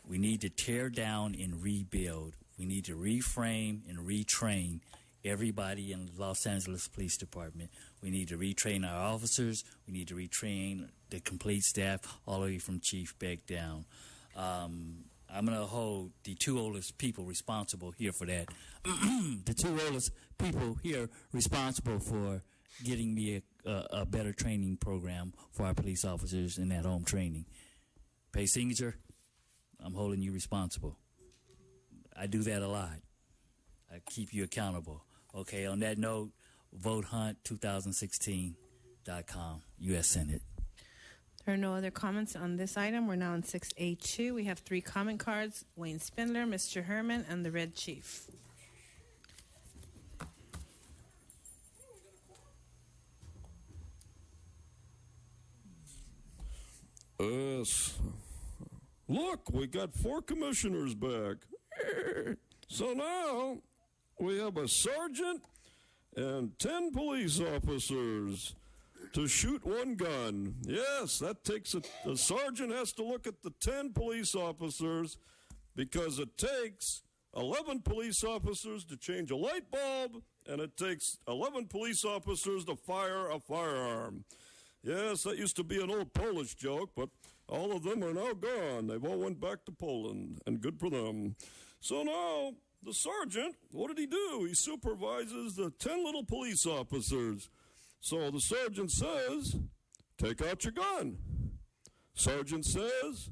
We need to tear down and rebuild. We need to reframe and retrain everybody in Los Angeles Police Department. We need to retrain our officers. We need to retrain the complete staff all the way from chief back down. I'm going to hold the two oldest people responsible here for that. The two oldest people here responsible for getting me a better training program for our police officers in that home training. Pay Signature, I'm holding you responsible. I do that a lot. I keep you accountable. Okay, on that note, votehunt2016.com, U.S. Senate. There are no other comments on this item. We're now on 6A2. We have 3 comment cards, Wayne Spindler, Mr. Herman, and the Red Chief. Yes. Look, we got 4 commissioners back. So now we have a sergeant and 10 police officers to shoot 1 gun. Yes, that takes a sergeant has to look at the 10 police officers because it takes 11 police officers to change a light bulb, and it takes 11 police officers to fire a firearm. Yes, that used to be an old Polish joke, but all of them are now gone. They've all went back to Poland, and good for them. So now, the sergeant, what did he do? He supervises the 10 little police officers. So the sergeant says, take out your gun. Sergeant says,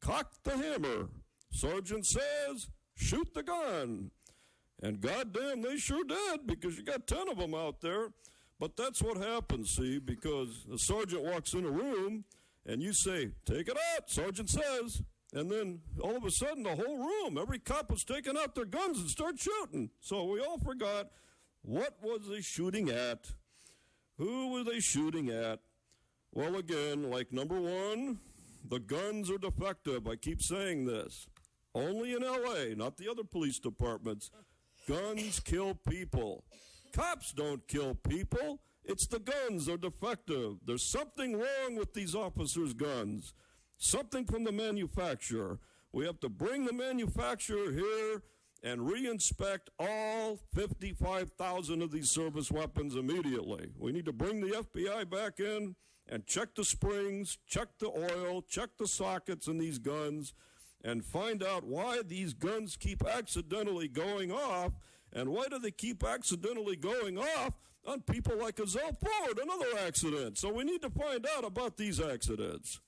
cock the hammer. Sergeant says, shoot the gun. And goddamn, they sure did, because you got 10 of them out there. But that's what happens, see, because the sergeant walks in a room, and you say, take it out, sergeant says. And then all of a sudden, the whole room, every cop was taking out their guns and start shooting. So we all forgot, what was they shooting at? Who were they shooting at? Well, again, like number 1, the guns are defective. I keep saying this. Only in L.A., not the other police departments. Guns kill people. Cops don't kill people. It's the guns are defective. There's something wrong with these officers' guns. Something from the manufacturer. We have to bring the manufacturer here and reinspect all 55,000 of these service weapons immediately. We need to bring the FBI back in and check the springs, check the oil, check the sockets in these guns, and find out why these guns keep accidentally going off, and why do they keep accidentally going off on people like Ezell Ford and other accidents. So we need to find out about these accidents.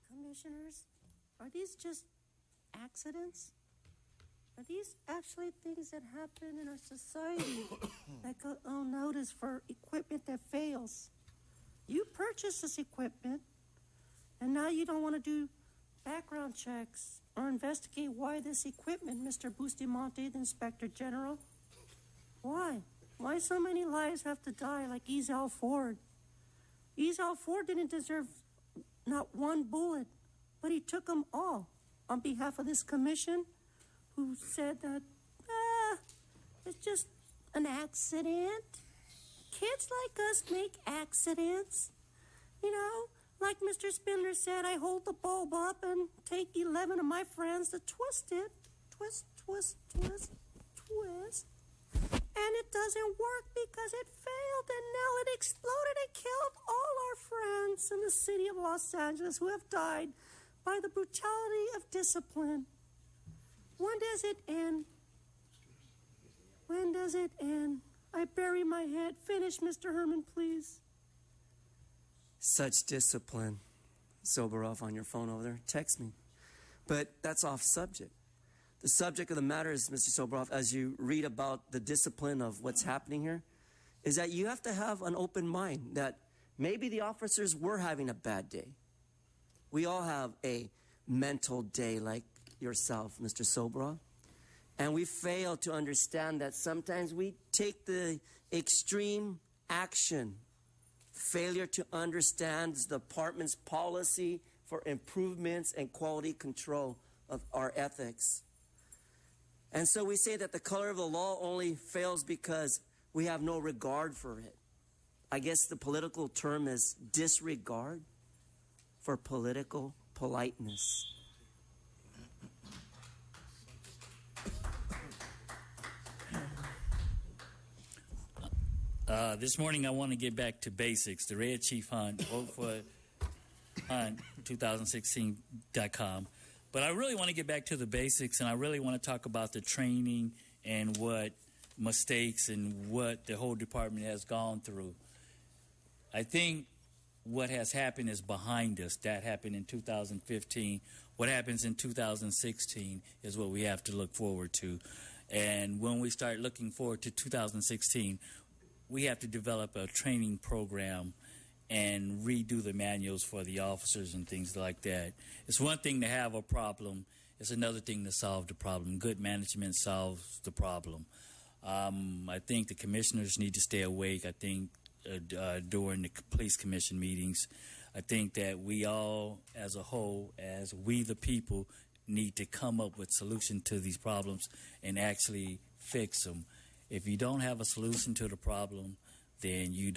Commissioners, are these just accidents? Are these actually things that happen in our society that go unnoticed for equipment that fails? You purchased this equipment, and now you don't want to do background checks or investigate why this equipment, Mr. Bustamante, the Inspector General. Why? Why so many lives have to die like Ezell Ford? Ezell Ford didn't deserve not one bullet, but he took them all on behalf of this commission who said that, it's just an accident. Kids like us make accidents. You know, like Mr. Spindler said, I hold the bulb up and take 11 of my friends to twist it. Twist, twist, twist, twist. And it doesn't work because it failed, and now it exploded and killed all our friends in the city of Los Angeles who have died by the brutality of discipline. When does it end? When does it end? I bury my head. Finish, Mr. Herman, please. Such discipline. Soberov on your phone over there. Text me. But that's off subject. The subject of the matter is, Mr. Soberov, as you read about the discipline of what's happening here, is that you have to have an open mind that maybe the officers were having a bad day. We all have a mental day like yourself, Mr. Soberov. And we fail to understand that sometimes we take the extreme action. Failure to understand the department's policy for improvements and quality control of our ethics. And so we say that the color of the law only fails because we have no regard for it. I guess the political term is disregard for political politeness. This morning, I want to get back to basics. The Red Chief Hunt, vote for Hunt 2016.com. But I really want to get back to the basics, and I really want to talk about the training and what mistakes and what the whole department has gone through. I think what has happened is behind us. That happened in 2015. What happens in 2016 is what we have to look forward to. And when we start looking forward to 2016, we have to develop a training program and redo the manuals for the officers and things like that. It's one thing to have a problem. It's another thing to solve the problem. Good management solves the problem. I think the commissioners need to stay awake. I think during the police commission meetings, I think that we all as a whole, as we the people, need to come up with solutions to these problems and actually fix them. If you don't have a solution to the problem, then you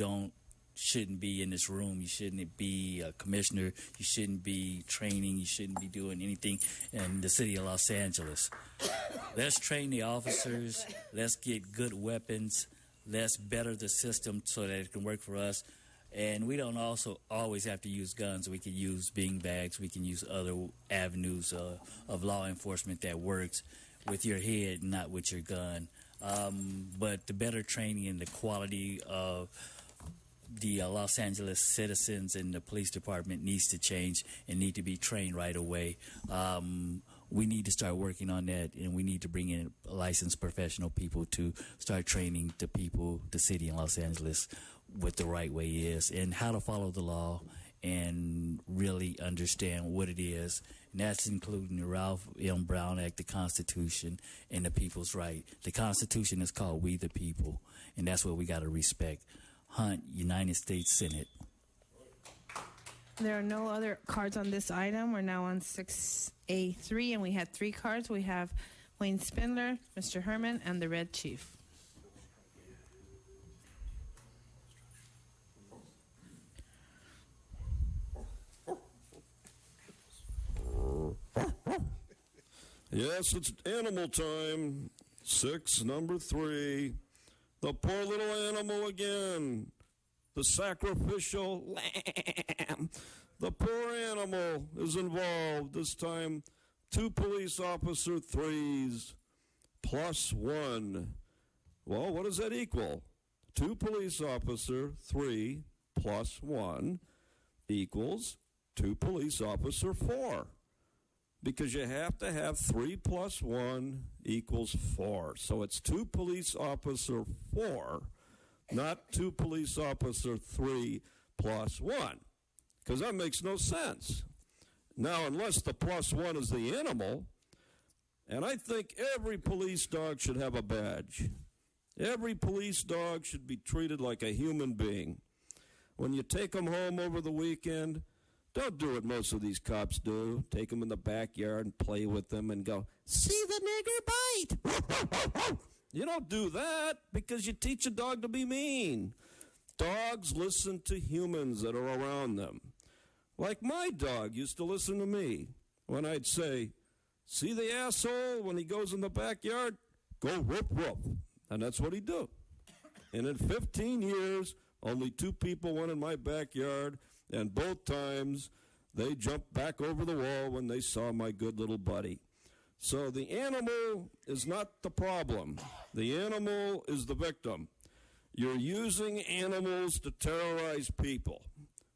shouldn't be in this room. You shouldn't be a commissioner. You shouldn't be training. You shouldn't be doing anything in the city of Los Angeles. Let's train the officers. Let's get good weapons. Let's better the system so that it can work for us. And we don't also always have to use guns. We can use bean bags. We can use other avenues of law enforcement that works with your head, not with your gun. But the better training and the quality of the Los Angeles citizens and the police department needs to change and need to be trained right away. We need to start working on that, and we need to bring in licensed professional people to start training the people, the city in Los Angeles, what the right way is and how to follow the law and really understand what it is. And that's including the Ralph M. Brown Act, the Constitution, and the people's right. The Constitution is called We the People, and that's what we got to respect. Hunt, United States Senate. There are no other cards on this item. We're now on 6A3, and we had 3 cards. We have Wayne Spindler, Mr. Herman, and the Red Chief. Yes, it's animal time. 6, number 3. The poor little animal again. The sacrificial lamb. The poor animal is involved. This time, 2 police officer 3s plus 1. Well, what does that equal? 2 police officer 3 plus 1 equals 2 police officer 4. Because you have to have 3 plus 1 equals 4. So it's 2 police officer 4, not 2 police officer 3 plus 1. Because that makes no sense. Now, unless the plus 1 is the animal, and I think every police dog should have a badge. Every police dog should be treated like a human being. When you take them home over the weekend, Don't do what most of these cops do. Take them in the backyard and play with them and go, see the nigger bite. You don't do that because you teach a dog to be mean. Dogs listen to humans that are around them. Like my dog used to listen to me when I'd say, see the asshole when he goes in the backyard? Go whoop whoop. And that's what he'd do. And in 15 years, only 2 people went in my backyard, and both times they jumped back over the wall when they saw my good little buddy. So the animal is not the problem. The animal is the victim. You're using animals to terrorize people.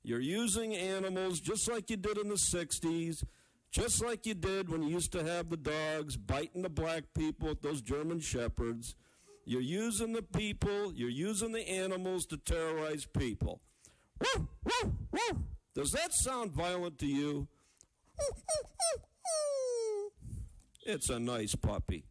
You're using animals just like you did in the 60s, just like you did when you used to have the dogs biting the black people with those German shepherds. You're using the people, you're using the animals to terrorize people. Woo, woo, woo. Does that sound violent to you? It's a nice puppy.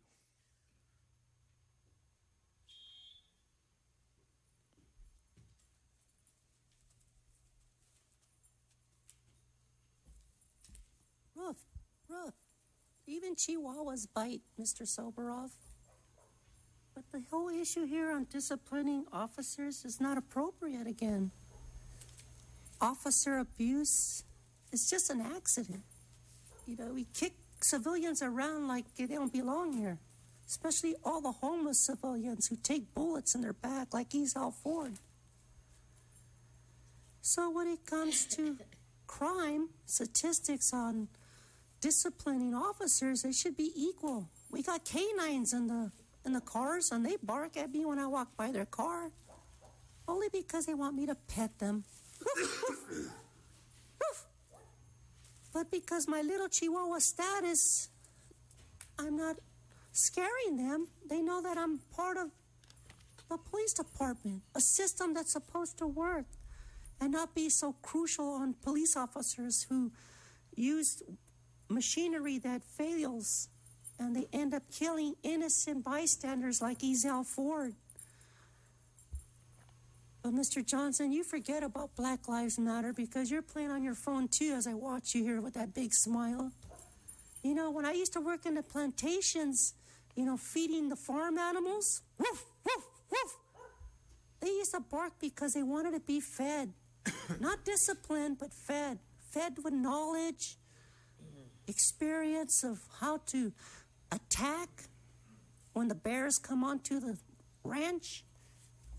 Ruff. Even Chihuahuas bite, Mr. Soberov. But the whole issue here on disciplining officers is not appropriate again. Officer abuse is just an accident. You know, we kick civilians around like they don't belong here, especially all the homeless civilians who take bullets in their back like he's Al Ford. So when it comes to crime statistics on disciplining officers, they should be equal. We got canines in the cars, and they bark at me when I walk by their car, only because they want me to pet them. But because my little Chihuahua status, I'm not scaring them. They know that I'm part of the police department, a system that's supposed to work and not be so crucial on police officers who use machinery that fails, and they end up killing innocent bystanders like Ezell Ford. But Mr. Johnson, you forget about Black Lives Matter because you're playing on your phone too as I watch you here with that big smile. You know, when I used to work in the plantations, you know, feeding the farm animals, woof, woof, woof, they used to bark because they wanted to be fed. Not disciplined, but fed. Fed with knowledge, experience of how to attack when the bears come onto the ranch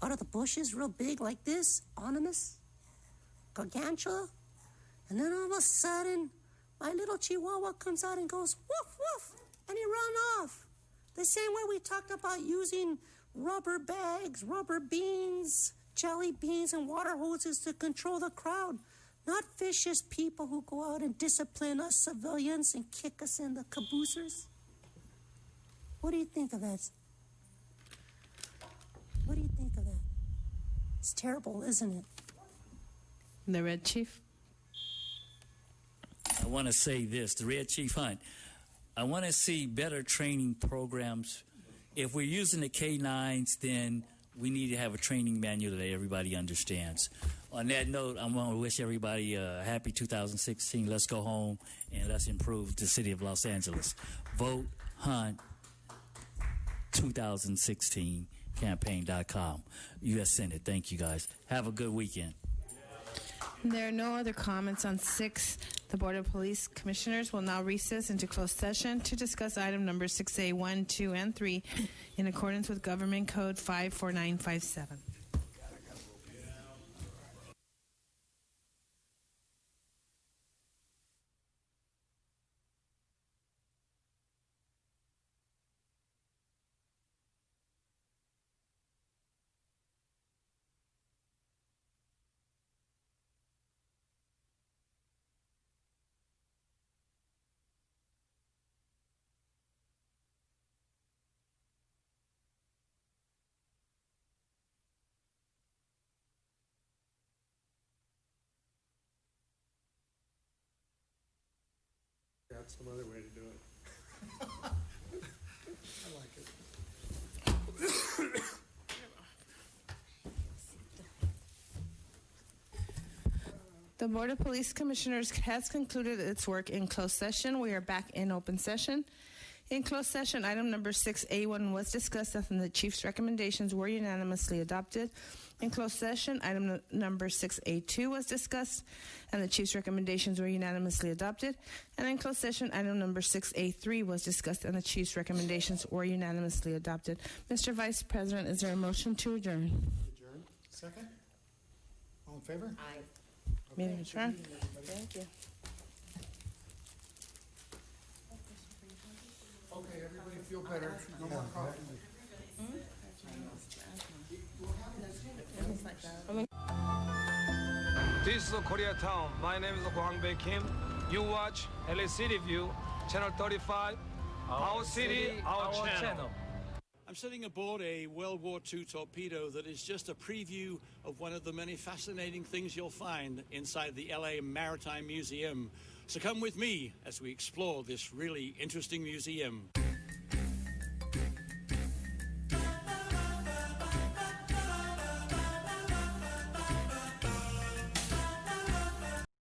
out of the bushes real big like this, ominous, gargantua. And then all of a sudden, my little Chihuahua comes out and goes, woof, woof, and he run off. The same way we talked about using rubber bags, rubber beans, jelly beans, and water hoses to control the crowd. Not vicious people who go out and discipline us civilians and kick us in the cabooses. What do you think of that? What do you think of that? It's terrible, isn't it? The Red Chief? I want to say this, the Red Chief Hunt. I want to see better training programs. If we're using the K9s, then we need to have a training manual that everybody understands. On that note, I want to wish everybody a happy 2016. Let's go home and let's improve the city of Los Angeles. Vote Hunt 2016 campaign.com. U.S. Senate. Thank you, guys. Have a good weekend. There are no other comments on 6. The Board of Police Commissioners will now recess into closed session to discuss item number 6A, 1, 2, and 3 in accordance with Government Code 54957. That's some other way to do it. I like it. The Board of Police Commissioners has concluded its work in closed session. We are back in open session. In closed session, item number 6A1 was discussed and the Chief's recommendations were unanimously adopted. In closed session, item number 6A2 was discussed and the Chief's recommendations were unanimously adopted. And in closed session, item number 6A3 was discussed and the Chief's recommendations were unanimously adopted. Mr. Vice President, is there a motion to adjourn? Adjourn. Second? All in favor? Aye. Meeting adjourned. Thank you. Okay, everybody feel better. No more coffee. This is Koreatown. My name is Kwang Bae Kim. You watch LA City View, Channel 35. Our city, our channel. I'm sitting aboard a World War II torpedo that is just a preview of one of the many fascinating things you'll find inside the LA Maritime Museum. So come with me as we explore this really interesting museum.